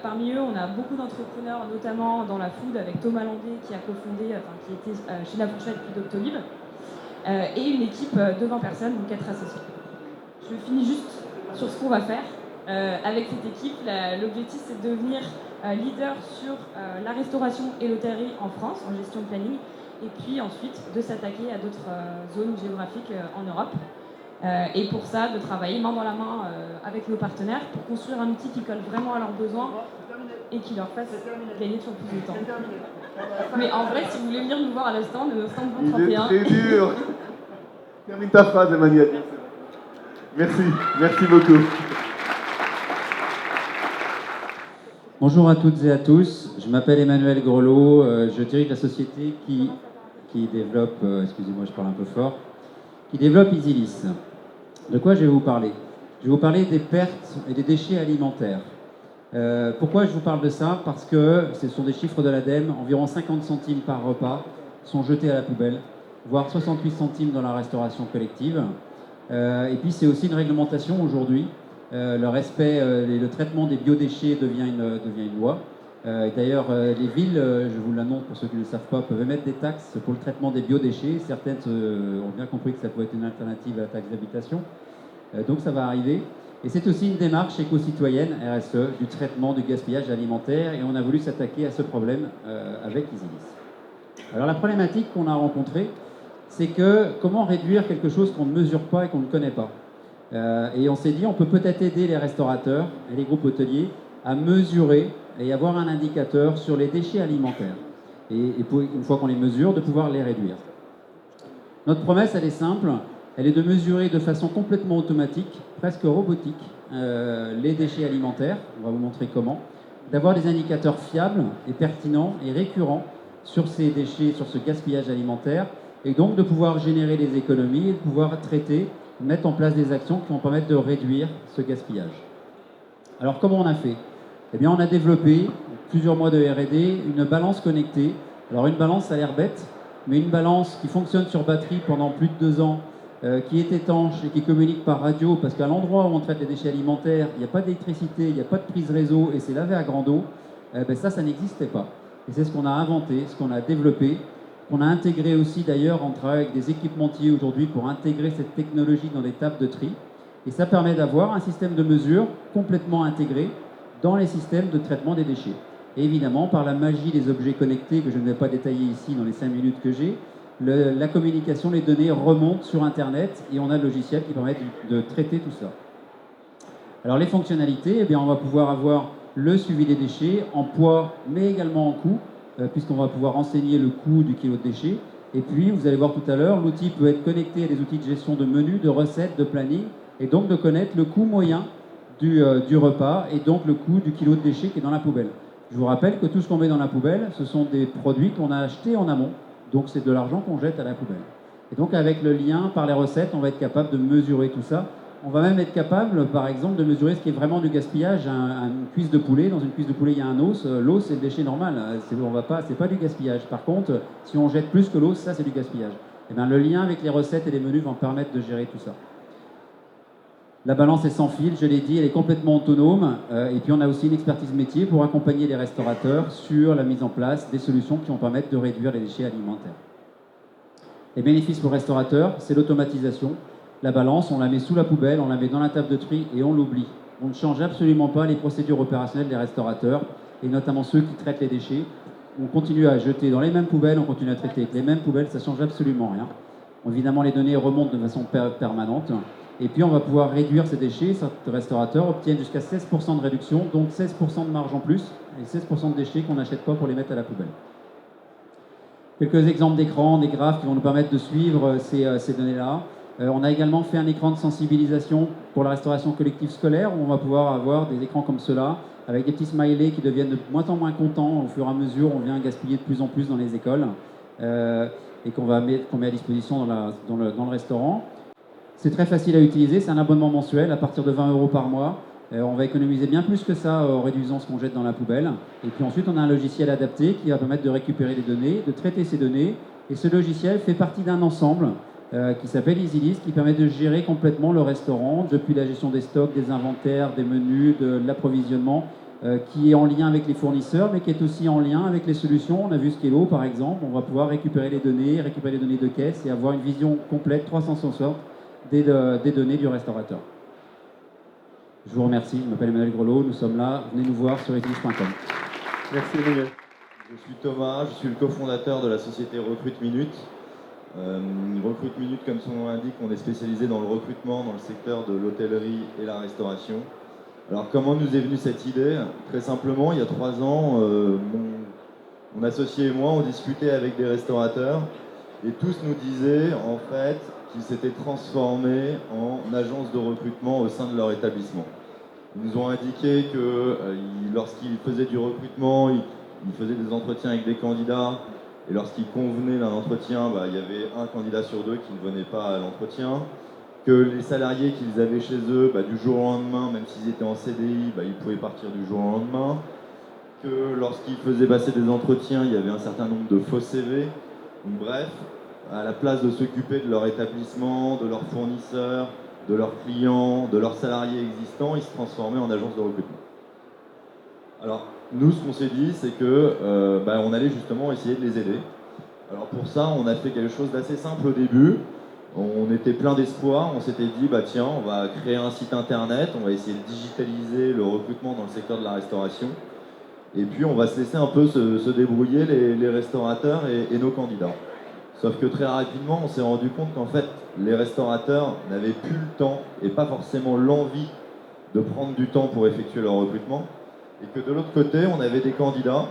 [SPEAKER 12] Parmi eux, on a beaucoup d'entrepreneurs, notamment dans la food, avec Thomas Landé qui a cofondé, qui était chez La Fourchette puis Doctolib, et une équipe de 20 personnes, donc 4 associés. Je finis juste sur ce qu'on va faire. Avec cette équipe, l'objectif c'est de devenir leader sur la restauration et l'hôtellerie en France, en gestion de planning, et puis ensuite de s'attaquer à d'autres zones géographiques en Europe. Et pour ça, de travailler main dans la main avec nos partenaires pour construire un outil qui colle vraiment à leurs besoins et qui leur fasse gagner toujours plus de temps. Mais en vrai, si vous voulez venir nous voir à l'instant, le stand Bon 31...
[SPEAKER 1] Il est très dur. Termine ta phrase, Emmanuel. Merci beaucoup.
[SPEAKER 13] Bonjour à toutes et à tous, je m'appelle Emmanuel Grelot, je dirige la société qui développe, excusez-moi je parle un peu fort, qui développe EasyList. De quoi je vais vous parler? Je vais vous parler des pertes et des déchets alimentaires. Pourquoi je vous parle de ça? Parce que ce sont des chiffres de l'ADEME, environ 50 centimes par repas sont jetés à la poubelle, voire 68 centimes dans la restauration collective. Et puis c'est aussi une réglementation aujourd'hui. Le respect et le traitement des biodéchets devient une loi. D'ailleurs, les villes, je vous l'annonce pour ceux qui ne le savent pas, peuvent émettre des taxes pour le traitement des biodéchets. Certaines ont bien compris que ça pouvait être une alternative à la taxe d'habitation. Donc ça va arriver. Et c'est aussi une démarche éco-citoyenne, RSE, du traitement du gaspillage alimentaire. Et on a voulu s'attaquer à ce problème avec EasyList. Alors la problématique qu'on a rencontrée, c'est que comment réduire quelque chose qu'on ne mesure pas et qu'on ne connaît pas. Et on s'est dit, on peut peut-être aider les restaurateurs et les groupes hôteliers à mesurer et avoir un indicateur sur les déchets alimentaires. Et une fois qu'on les mesure, de pouvoir les réduire. Notre promesse, elle est simple, elle est de mesurer de façon complètement automatique, presque robotique, les déchets alimentaires, on va vous montrer comment, d'avoir des indicateurs fiables et pertinents et récurrents sur ces déchets, sur ce gaspillage alimentaire, et donc de pouvoir générer des économies et de pouvoir traiter, mettre en place des actions qui vont permettre de réduire ce gaspillage. Alors comment on a fait? Eh bien on a développé, plusieurs mois de R&D, une balance connectée. Alors une balance, ça a l'air bête, mais une balance qui fonctionne sur batterie pendant plus de 2 ans, qui est étanche et qui communique par radio, parce qu'à l'endroit où on traite les déchets alimentaires, il n'y a pas d'électricité, il n'y a pas de prise réseau et c'est lavé à grande eau, ça n'existait pas. Et c'est ce qu'on a inventé, ce qu'on a développé, qu'on a intégré aussi d'ailleurs, on travaille avec des équipementiers aujourd'hui pour intégrer cette technologie dans les tables de tri. Et ça permet d'avoir un système de mesure complètement intégré dans les systèmes de traitement des déchets. Et évidemment, par la magie des objets connectés, que je ne vais pas détailler ici dans les 5 minutes que j'ai, la communication, les données remontent sur Internet et on a le logiciel qui permet de traiter tout ça. Alors les fonctionnalités, eh bien, on va pouvoir avoir le suivi des déchets en poids, mais également en coût, puisqu'on va pouvoir renseigner le coût du kilo de déchets. Et puis, vous allez voir tout à l'heure, l'outil peut être connecté à des outils de gestion de menus, de recettes, de planning, et donc de connaître le coût moyen du repas et donc le coût du kilo de déchets qui est dans la poubelle. Je vous rappelle que tout ce qu'on met dans la poubelle, ce sont des produits qu'on a achetés en amont, donc c'est de l'argent qu'on jette à la poubelle. Et donc avec le lien par les recettes, on va être capable de mesurer tout ça. On va même être capable, par exemple, de mesurer ce qui est vraiment du gaspillage. Une cuisse de poulet, dans une cuisse de poulet, il y a un os. L'os, c'est le déchet normal. C'est pas du gaspillage. Par contre, si on jette plus que l'os, ça, c'est du gaspillage. Et bien, le lien avec les recettes et les menus va permettre de gérer tout ça. La balance est sans fil, je l'ai dit, elle est complètement autonome. Et puis, on a aussi une expertise métier pour accompagner les restaurateurs sur la mise en place des solutions qui vont permettre de réduire les déchets alimentaires. Les bénéfices pour le restaurateur, c'est l'automatisation. La balance, on la met sous la poubelle, on la met dans la table de tri et on l'oublie. On ne change absolument pas les procédures opérationnelles des restaurateurs, et notamment ceux qui traitent les déchets. On continue à jeter dans les mêmes poubelles, on continue à traiter avec les mêmes poubelles, ça ne change absolument rien. Évidemment, les données remontent de façon permanente. Et puis, on va pouvoir réduire ces déchets. Certains restaurateurs obtiennent jusqu'à 16% de réduction, donc 16% de marge en plus, et 16% de déchets qu'on n'achète pas pour les mettre à la poubelle. Quelques exemples d'écrans, des graphes qui vont nous permettre de suivre ces données-là. On a également fait un écran de sensibilisation pour la restauration collective scolaire, où on va pouvoir avoir des écrans comme ceux-là, avec des petits smileys qui deviennent de moins en moins contents au fur et à mesure. On vient gaspiller de plus en plus dans les écoles et qu'on met à disposition dans le restaurant. C'est très facile à utiliser, c'est un abonnement mensuel à partir de 20 € par mois. On va économiser bien plus que ça en réduisant ce qu'on jette dans la poubelle. Et puis ensuite, on a un logiciel adapté qui va permettre de récupérer les données, de traiter ces données. Et ce logiciel fait partie d'un ensemble qui s'appelle EasyList, qui permet de gérer complètement le restaurant, depuis la gestion des stocks, des inventaires, des menus, de l'approvisionnement, qui est en lien avec les fournisseurs, mais qui est aussi en lien avec les solutions. On a vu Scelo, par exemple. On va pouvoir récupérer les données de caisse et avoir une vision complète, 360, des données du restaurateur. Je vous remercie. Je m'appelle Emmanuel Grelot. Nous sommes là. Venez nous voir sur easyList.com.
[SPEAKER 1] Merci Emmanuel.
[SPEAKER 14] Je suis Thomas, je suis le cofondateur de la société Recrute Minute. Recrute Minute, comme son nom l'indique, on est spécialisé dans le recrutement dans le secteur de l'hôtellerie et la restauration. Alors comment nous est venue cette idée? Très simplement, il y a 3 ans, mon associé et moi, on discutait avec des restaurateurs et tous nous disaient en fait qu'ils s'étaient transformés en agence de recrutement au sein de leur établissement. Ils nous ont indiqué que lorsqu'ils faisaient du recrutement, ils faisaient des entretiens avec des candidats. Et lorsqu'il convenait d'un entretien, il y avait un candidat sur 2 qui ne venait pas à l'entretien. Que les salariés qu'ils avaient chez eux, du jour au lendemain, même s'ils étaient en CDI, ils pouvaient partir du jour au lendemain. Que lorsqu'ils faisaient passer des entretiens, il y avait un certain nombre de faux CV. Donc, bref, à la place de s'occuper de leur établissement, de leurs fournisseurs, de leurs clients, de leurs salariés existants, ils se transformaient en agence de recrutement. Alors, nous, ce qu'on s'est dit, c'est que on allait justement essayer de les aider. Alors pour ça, on a fait quelque chose d'assez simple au début. On était plein d'espoir. On s'était dit, tiens, on va créer un site internet, on va essayer de digitaliser le recrutement dans le secteur de la restauration. Et puis, on va se laisser un peu se débrouiller, les restaurateurs et nos candidats. Sauf que très rapidement, on s'est rendu compte qu'en fait, les restaurateurs n'avaient plus le temps et pas forcément l'envie de prendre du temps pour effectuer leur recrutement. Et que de l'autre côté, on avait des candidats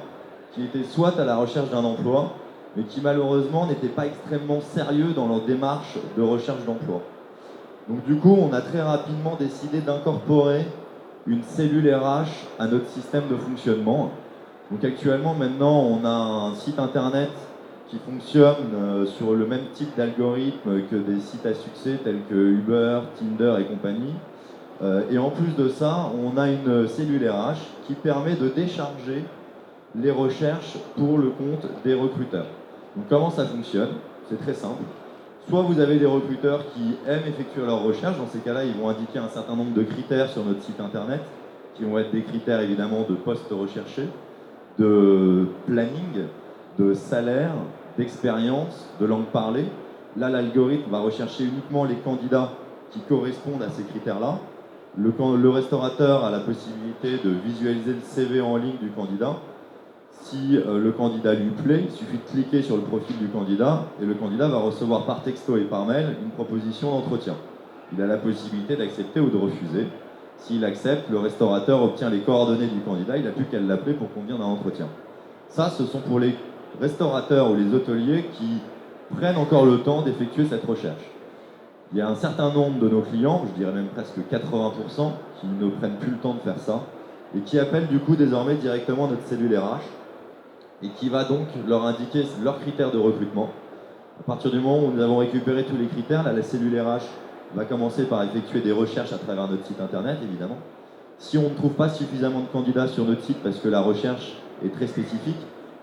[SPEAKER 14] qui étaient soit à la recherche d'un emploi, mais qui malheureusement n'étaient pas extrêmement sérieux dans leur démarche de recherche d'emploi. Donc du coup, on a très rapidement décidé d'incorporer une cellule RH à notre système de fonctionnement. Donc actuellement, maintenant, on a un site internet qui fonctionne sur le même type d'algorithme que des sites à succès tels que Uber, Tinder et compagnie. Et en plus de ça, on a une cellule RH qui permet de décharger les recherches pour le compte des recruteurs. Donc comment ça fonctionne? C'est très simple. Soit vous avez des recruteurs qui aiment effectuer leurs recherches, dans ces cas-là, ils vont indiquer un certain nombre de critères sur notre site internet, qui vont être des critères évidemment de postes recherchés, de planning, de salaire, d'expérience, de langue parlée. Là, l'algorithme va rechercher uniquement les candidats qui correspondent à ces critères-là. Le restaurateur a la possibilité de visualiser le CV en ligne du candidat Si le candidat lui plaît, il suffit de cliquer sur le profil du candidat et le candidat va recevoir par texto et par mail une proposition d'entretien. Il a la possibilité d'accepter ou de refuser. S'il accepte, le restaurateur obtient les coordonnées du candidat, il n'a plus qu'à l'appeler pour convenir d'un entretien. Ça, ce sont pour les restaurateurs ou les hôteliers qui prennent encore le temps d'effectuer cette recherche. Il y a un certain nombre de nos clients, je dirais même presque 80%, qui ne prennent plus le temps de faire ça et qui appellent du coup désormais directement notre cellule RH et qui va donc leur indiquer leurs critères de recrutement. À partir du moment où nous avons récupéré tous les critères, là, la cellule RH va commencer par effectuer des recherches à travers notre site internet, évidemment. Si on ne trouve pas suffisamment de candidats sur notre site parce que la recherche est très spécifique,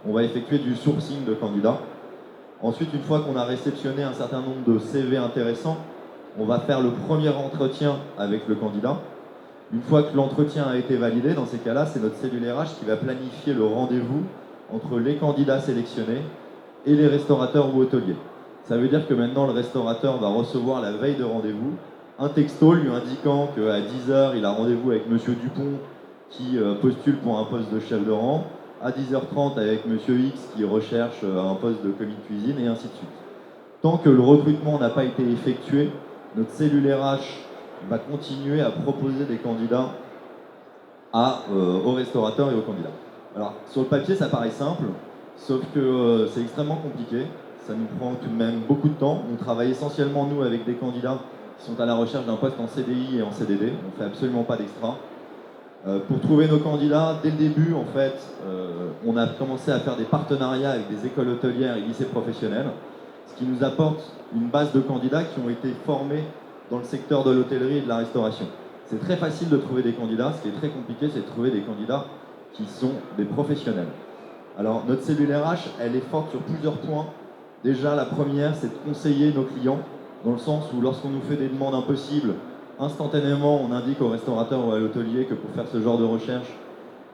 [SPEAKER 14] on va effectuer du sourcing de candidats. Ensuite, une fois qu'on a réceptionné un certain nombre de CV intéressants, on va faire le premier entretien avec le candidat. Une fois que l'entretien a été validé, dans ces cas-là, c'est notre cellule RH qui va planifier le rendez-vous entre les candidats sélectionnés et les restaurateurs ou hôteliers. Ça veut dire que maintenant, le restaurateur va recevoir la veille de rendez-vous un texto lui indiquant qu'à 10h, il a rendez-vous avec Monsieur Dupont qui postule pour un poste de chef de rang, à 10h30 avec Monsieur X qui recherche un poste de commis de cuisine, et ainsi de suite. Tant que le recrutement n'a pas été effectué, notre cellule RH va continuer à proposer des candidats aux restaurateurs et aux candidats. Alors, sur le papier, ça paraît simple, sauf que c'est extrêmement compliqué. Ça nous prend tout de même beaucoup de temps. On travaille essentiellement, nous, avec des candidats qui sont à la recherche d'un poste en CDI et en CDD. On ne fait absolument pas d'extra. Pour trouver nos candidats, dès le début, en fait, on a commencé à faire des partenariats avec des écoles hôtelières et lycées professionnels, ce qui nous apporte une base de candidats qui ont été formés dans le secteur de l'hôtellerie et de la restauration. C'est très facile de trouver des candidats. Ce qui est très compliqué, c'est de trouver des candidats qui sont des professionnels. Alors, notre cellule RH, elle est forte sur plusieurs points. Déjà, la première, c'est de conseiller nos clients, dans le sens où lorsqu'on nous fait des demandes impossibles, instantanément, on indique au restaurateur ou à l'hôtelier que pour faire ce genre de recherche,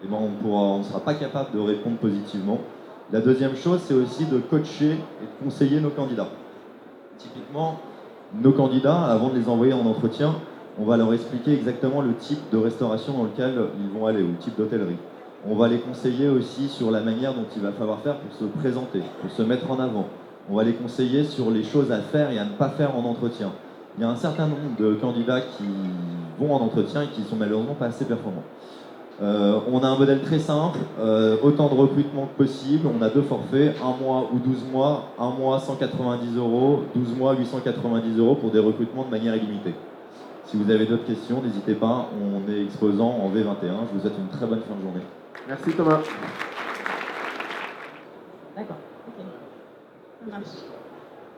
[SPEAKER 14] eh ben, on ne sera pas capable de répondre positivement. La deuxième chose, c'est aussi de coacher et de conseiller nos candidats. Typiquement, nos candidats, avant de les envoyer en entretien, on va leur expliquer exactement le type de restauration dans lequel ils vont aller, ou le type d'hôtellerie. On va les conseiller aussi sur la manière dont il va falloir faire pour se présenter, pour se mettre en avant. On va les conseiller sur les choses à faire et à ne pas faire en entretien. Il y a un certain nombre de candidats qui vont en entretien et qui sont malheureusement pas assez performants. On a un modèle très simple, autant de recrutement que possible. On a 2 forfaits, 1 mois ou 12 mois. 1 mois 190 €, 12 mois 890 € pour des recrutements de manière illimitée. Si vous avez d'autres questions, n'hésitez pas, on est exposant en V21. Je vous souhaite une très bonne fin de journée.
[SPEAKER 1] Merci Thomas.
[SPEAKER 2] D'accord, ok. Ça marche.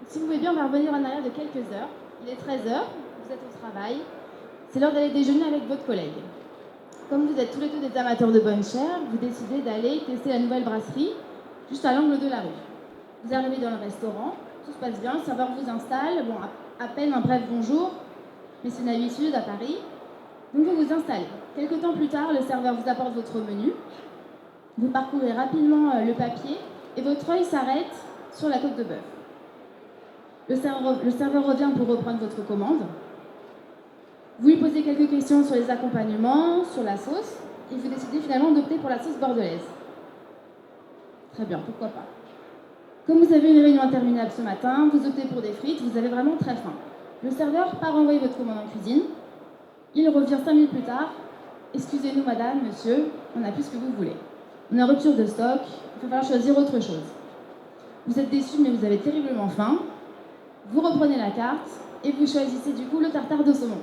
[SPEAKER 2] Si vous voulez bien, on va revenir en arrière de quelques heures. Il est 13h, vous êtes au travail. C'est l'heure d'aller déjeuner avec votre collègue. Comme vous êtes tous les deux des amateurs de bonne chair, vous décidez d'aller tester la nouvelle brasserie juste à l'angle de la rue. Vous arrivez dans le restaurant, tout se passe bien, le serveur vous installe, bon, à peine un bref bonjour, mais c'est une habitude à Paris. Donc vous vous installez. Quelque temps plus tard, le serveur vous apporte votre menu. Vous parcourez rapidement le papier et votre œil s'arrête sur la côte de bœuf. Le serveur revient pour reprendre votre commande. Vous lui posez quelques questions sur les accompagnements, sur la sauce, et vous décidez finalement d'opter pour la sauce bordelaise. Très bien, pourquoi pas. Comme vous avez une réunion interminable ce matin, vous optez pour des frites, vous avez vraiment très faim. Le serveur part envoyer votre commande en cuisine. Il revient 5 minutes plus tard. Excusez-nous madame, monsieur, on n'a plus ce que vous voulez. On est en rupture de stock, il va falloir choisir autre chose. Vous êtes déçu mais vous avez terriblement faim. Vous reprenez la carte et vous choisissez du coup le tartare de saumon.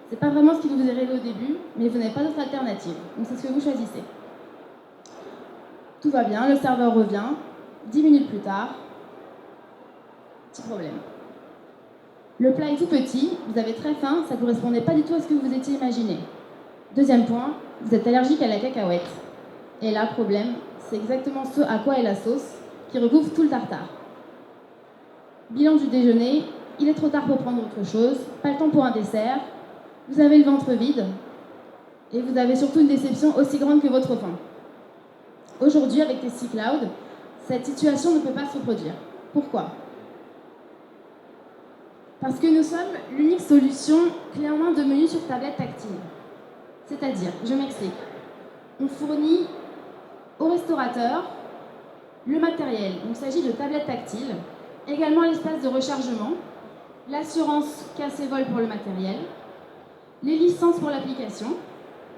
[SPEAKER 2] C'est pas vraiment ce qui vous est rêvé au début, mais vous n'avez pas d'autre alternative. Donc c'est ce que vous choisissez. Tout va bien, le serveur revient. 10 minutes plus tard, petit problème. Le plat est tout petit, vous avez très faim, ça ne correspondait pas du tout à ce que vous étiez imaginé. Deuxième point, vous êtes allergique à la cacahuète. Et là, problème, c'est exactement ce à quoi est la sauce qui recouvre tout le tartare. Bilan du déjeuner, il est trop tard pour prendre autre chose, pas le temps pour un dessert, vous avez le ventre vide et vous avez surtout une déception aussi grande que votre faim. Aujourd'hui, avec Tasty Cloud, cette situation ne peut pas se reproduire. Pourquoi ? Parce que nous sommes l'unique solution clé en main de menu sur tablette tactile. C'est-à-dire, je m'explique, on fournit au restaurateur
[SPEAKER 15] Le matériel, il s'agit de tablettes tactiles, également l'espace de rechargement, l'assurance casse et vol pour le matériel, les licences pour l'application,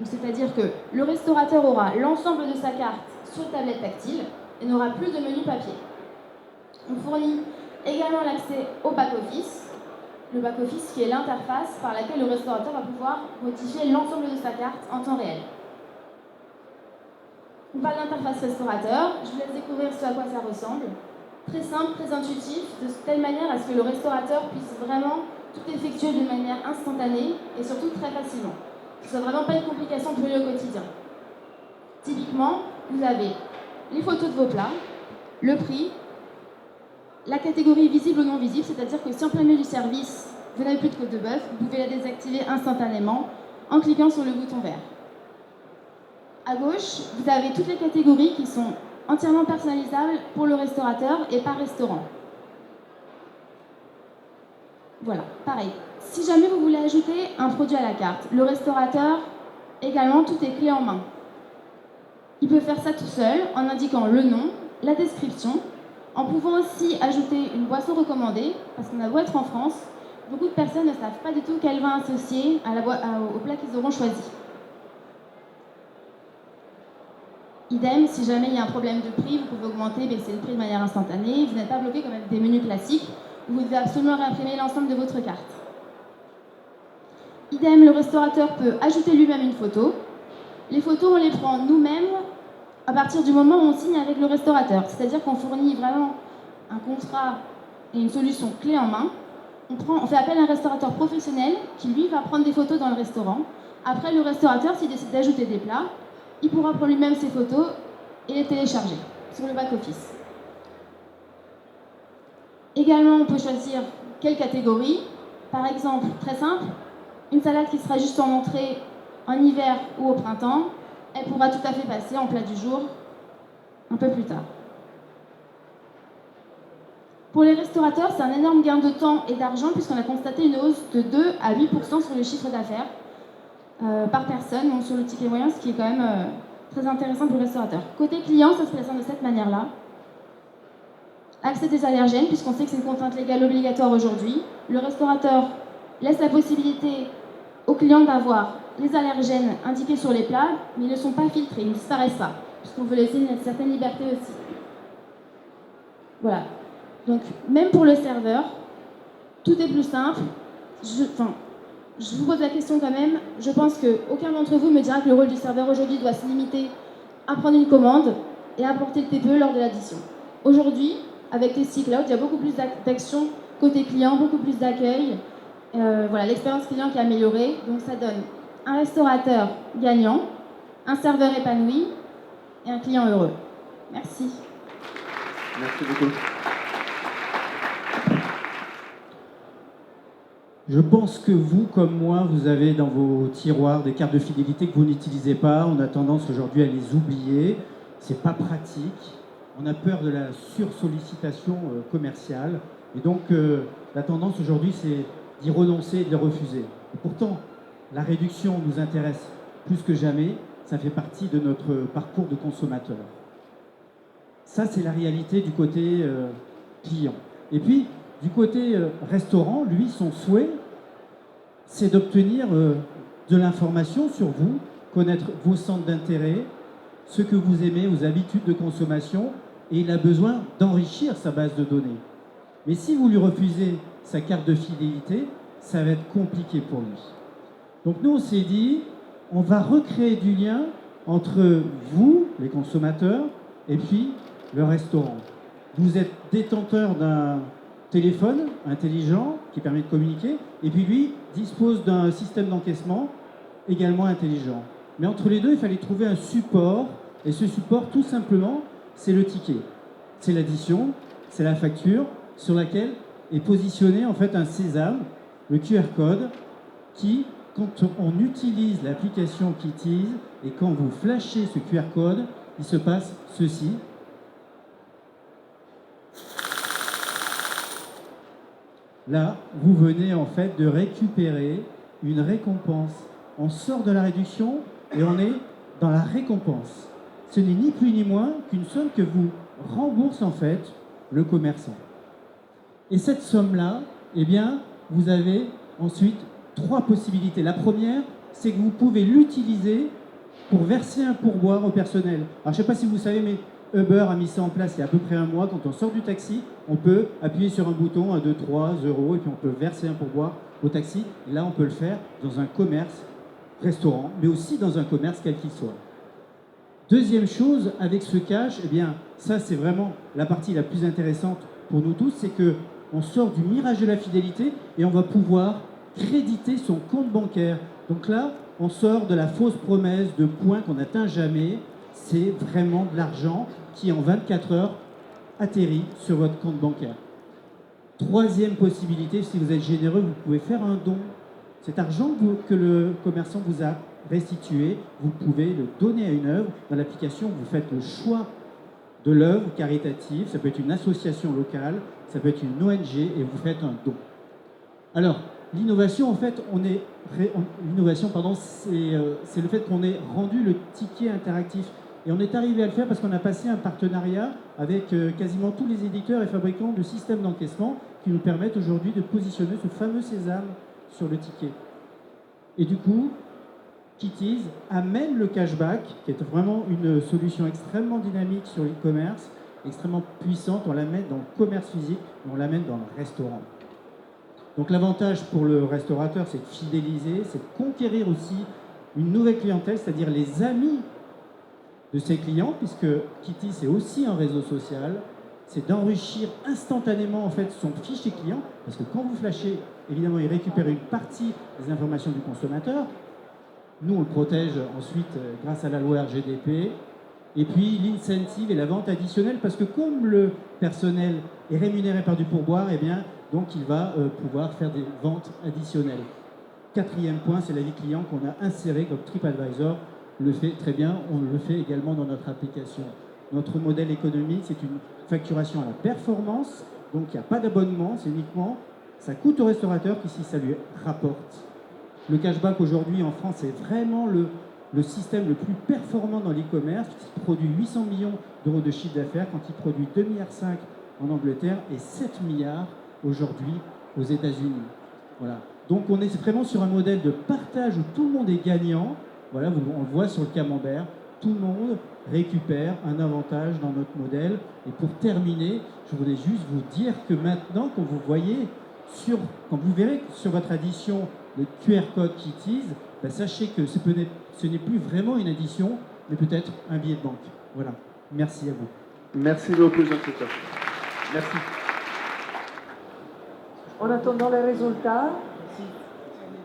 [SPEAKER 15] c'est-à-dire que le restaurateur aura l'ensemble de sa carte sur tablette tactile et n'aura plus de menu papier. On fournit également l'accès au back-office, le back-office qui est l'interface par laquelle le restaurateur va pouvoir modifier l'ensemble de sa carte en temps réel. On parle d'interface restaurateur, je vous laisse découvrir ce à quoi ça ressemble. Très simple, très intuitif, de telle manière à ce que le restaurateur puisse vraiment tout effectuer de manière instantanée et surtout très facilement. Que ce soit vraiment pas une complication pour lui au quotidien. Typiquement, vous avez les photos de vos plats, le prix, la catégorie visible ou non visible, c'est-à-dire que si en plein milieu du service, vous n'avez plus de côte de bœuf, vous pouvez la désactiver instantanément en cliquant sur le bouton vert. À gauche, vous avez toutes les catégories qui sont entièrement personnalisables pour le restaurateur et par restaurant. Voilà, pareil. Si jamais vous voulez ajouter un produit à la carte, le restaurateur, également, tout est clé en main. Il peut faire ça tout seul en indiquant le nom, la description, en pouvant aussi ajouter une boisson recommandée, parce qu'on a beau être en France, beaucoup de personnes ne savent pas du tout quel vin associer au plat qu'ils auront choisi. Idem, si jamais il y a un problème de prix, vous pouvez augmenter, baisser le prix de manière instantanée. Vous n'êtes pas bloqué comme avec des menus classiques où vous devez absolument réimprimer l'ensemble de votre carte. Idem, le restaurateur peut ajouter lui-même une photo. Les photos, on les prend nous-mêmes à partir du moment où on signe avec le restaurateur. C'est-à-dire qu'on fournit vraiment un contrat et une solution clé en main. On fait appel à un restaurateur professionnel qui, lui, va prendre des photos dans le restaurant. Après, le restaurateur, s'il décide d'ajouter des plats, il pourra prendre lui-même ses photos et les télécharger sur le back-office. Également, on peut choisir quelle catégorie. Par exemple, très simple, une salade qui sera juste en entrée en hiver ou au printemps, elle pourra tout à fait passer en plat du jour un peu plus tard. Pour les restaurateurs, c'est un énorme gain de temps et d'argent puisqu'on a constaté une hausse de 2 à 8% sur le chiffre d'affaires par personne, donc sur le ticket moyen, ce qui est quand même très intéressant pour le restaurateur. Côté client, ça se présente de cette manière-là. Accès des allergènes, puisqu'on sait que c'est une contrainte légale obligatoire aujourd'hui. Le restaurateur laisse la possibilité aux clients d'avoir les allergènes indiqués sur les plats, mais ils ne sont pas filtrés, ils ne disparaissent pas, puisqu'on veut laisser une certaine liberté aussi. Voilà. Donc, même pour le serveur, tout est plus simple. Je vous pose la question quand même. Je pense qu'aucun d'entre vous me dira que le rôle du serveur aujourd'hui doit se limiter à prendre une commande et à apporter le TPE lors de l'addition. Aujourd'hui, avec Tasty Cloud, il y a beaucoup plus d'actions côté client, beaucoup plus d'accueil. Voilà, l'expérience client qui est améliorée. Donc ça donne un restaurateur gagnant, un serveur épanoui et un client heureux. Merci.
[SPEAKER 1] Merci beaucoup.
[SPEAKER 16] Je pense que vous, comme moi, vous avez dans vos tiroirs des cartes de fidélité que vous n'utilisez pas. On a tendance aujourd'hui à les oublier. C'est pas pratique. On a peur de la sursollicitation commerciale. Et donc, la tendance aujourd'hui, c'est d'y renoncer et de les refuser. Et pourtant, la réduction nous intéresse plus que jamais. Ça fait partie de notre parcours de consommateur. Ça, c'est la réalité du côté client. Et puis, du côté restaurant, lui, son souhait, c'est d'obtenir de l'information sur vous, connaître vos centres d'intérêt, ce que vous aimez, vos habitudes de consommation, et il a besoin d'enrichir sa base de données. Mais si vous lui refusez sa carte de fidélité, ça va être compliqué pour lui. Donc nous, on s'est dit, on va recréer du lien entre vous, les consommateurs, et puis le restaurant. Vous êtes détenteur d'un téléphone intelligent qui permet de communiquer, et puis lui dispose d'un système d'encaissement également intelligent. Mais entre les deux, il fallait trouver un support, et ce support, tout simplement, c'est le ticket. C'est l'addition, c'est la facture sur laquelle est positionné en fait un sésame, le QR code, qui, quand on utilise l'application Kitties, et quand vous flashez ce QR code, il se passe ceci. Là, vous venez en fait de récupérer une récompense. On sort de la réduction et on est dans la récompense. Ce n'est ni plus ni moins qu'une somme que vous rembourse en fait le commerçant. Et cette somme-là, eh bien, vous avez ensuite 3 possibilités. La première, c'est que vous pouvez l'utiliser pour verser un pourboire au personnel. Alors, je ne sais pas si vous savez, mais Uber a mis ça en place il y a à peu près un mois. Quand on sort du taxi, on peut appuyer sur un bouton, 1, 2, 3 euros, et puis on peut verser un pourboire au taxi. Et là, on peut le faire dans un commerce, restaurant, mais aussi dans un commerce quel qu'il soit. Deuxième chose, avec ce cash, eh bien, ça c'est vraiment la partie la plus intéressante pour nous tous, c'est que on sort du mirage de la fidélité et on va pouvoir créditer son compte bancaire. Donc là, on sort de la fausse promesse de points qu'on n'atteint jamais. C'est vraiment de l'argent qui, en 24 heures, atterrit sur votre compte bancaire. Troisième possibilité, si vous êtes généreux, vous pouvez faire un don. Cet argent que le commerçant vous a restitué, vous pouvez le donner à une œuvre. Dans l'application, vous faites le choix de l'œuvre caritative. Ça peut être une association locale, ça peut être une ONG, et vous faites un don. Alors, l'innovation, en fait, c'est le fait qu'on ait rendu le ticket interactif. Et on est arrivé à le faire parce qu'on a passé un partenariat avec quasiment tous les éditeurs et fabricants de systèmes d'encaissement qui nous permettent aujourd'hui de positionner ce fameux sésame sur le ticket. Et du coup, Kitties amène le cashback, qui est vraiment une solution extrêmement dynamique sur l'e-commerce, extrêmement puissante. On l'amène dans le commerce physique, on l'amène dans le restaurant. Donc l'avantage pour le restaurateur, c'est de fidéliser, c'est de conquérir aussi une nouvelle clientèle, c'est-à-dire les amis de ses clients, puisque Kitty, c'est aussi un réseau social, c'est d'enrichir instantanément en fait son fichier client, parce que quand vous flashez, évidemment, il récupère une partie des informations du consommateur. Nous, on le protège ensuite grâce à la loi RGDP. Et puis l'incentive et la vente additionnelle, parce que comme le personnel est rémunéré par du pourboire, eh bien, donc il va pouvoir faire des ventes additionnelles. Quatrième point, c'est l'avis client qu'on a inséré comme TripAdvisor le fait très bien. On le fait également dans notre application. Notre modèle économique, c'est une facturation à la performance. Donc il n'y a pas d'abonnement, c'est uniquement, ça coûte au restaurateur, puis si ça lui rapporte. Le cashback aujourd'hui en France est vraiment le système le plus performant dans l'e-commerce, qui produit 800 millions d'euros de chiffre d'affaires quand il produit 2,5 milliards en Angleterre et 7 milliards aujourd'hui aux États-Unis. Voilà. Donc on est vraiment sur un modèle de partage où tout le monde est gagnant. Voilà, on le voit sur le camembert, tout le monde récupère un avantage dans notre modèle. Et pour terminer, je voulais juste vous dire que maintenant, quand vous verrez sur votre addition le QR code Kitties, ben sachez que ce n'est plus vraiment une addition, mais peut-être un billet de banque. Voilà. Merci à vous.
[SPEAKER 1] Merci beaucoup, Jean-Christophe. Merci.
[SPEAKER 17] En attendant les résultats,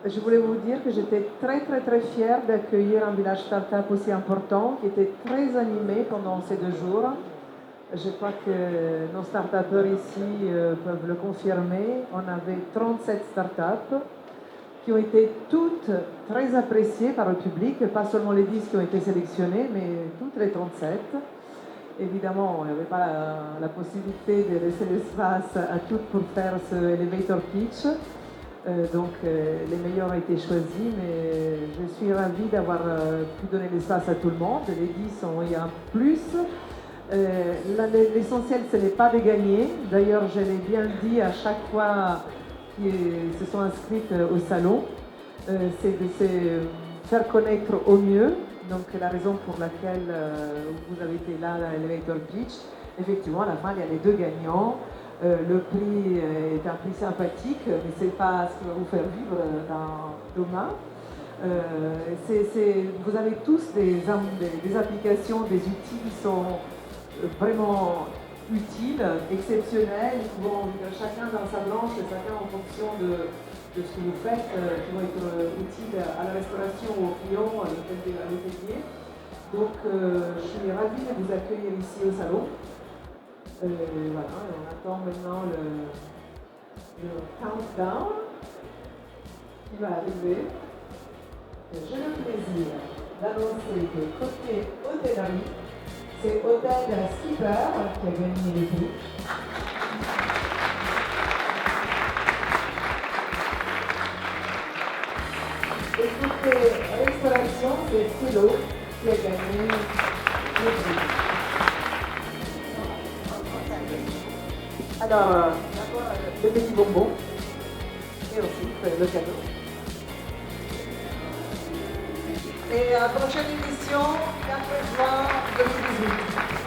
[SPEAKER 17] je voulais vous dire que j'étais très très très fière d'accueillir un village startup aussi important qui était très animé pendant ces 2 jours. Je crois que nos startupeurs ici peuvent le confirmer. On avait 37 startups qui ont été toutes très appréciées par le public, pas seulement les 10 qui ont été sélectionnés, mais toutes les 37. Évidemment, il n'y avait pas la possibilité de laisser l'espace à toutes pour faire ce elevator pitch. Donc les meilleurs ont été choisis, mais je suis ravie d'avoir pu donner l'espace à tout le monde. Les 10 ont eu un plus. L'essentiel, ce n'est pas de gagner. D'ailleurs, je l'ai bien dit à chaque fois qu'ils se sont inscrites au salon, c'est de se faire connaître au mieux. Donc la raison pour laquelle vous avez été là à l'Elevator Pitch, effectivement, à la fin, il y a les 2 gagnants. Le prix est un prix sympathique, mais ce n'est pas ce qui va vous faire vivre demain. Vous avez tous des applications, des outils qui sont vraiment utiles, exceptionnels, qui vont chacun dans sa branche, chacun en fonction de ce que vous faites, qui vont être utiles à la restauration, aux clients, à l'hôtelier. Donc je suis ravie de vous accueillir ici au salon. Voilà, on attend maintenant le countdown qui va arriver. J'ai le plaisir d'annoncer que côté hôtellerie, c'est Hôtel Skipper qui a gagné les prix. Et côté restauration, c'est Philo qui a gagné les prix. Alors, d'abord, le petit bonbon et ensuite le cadeau. Et à la prochaine édition, 4 juin 2018.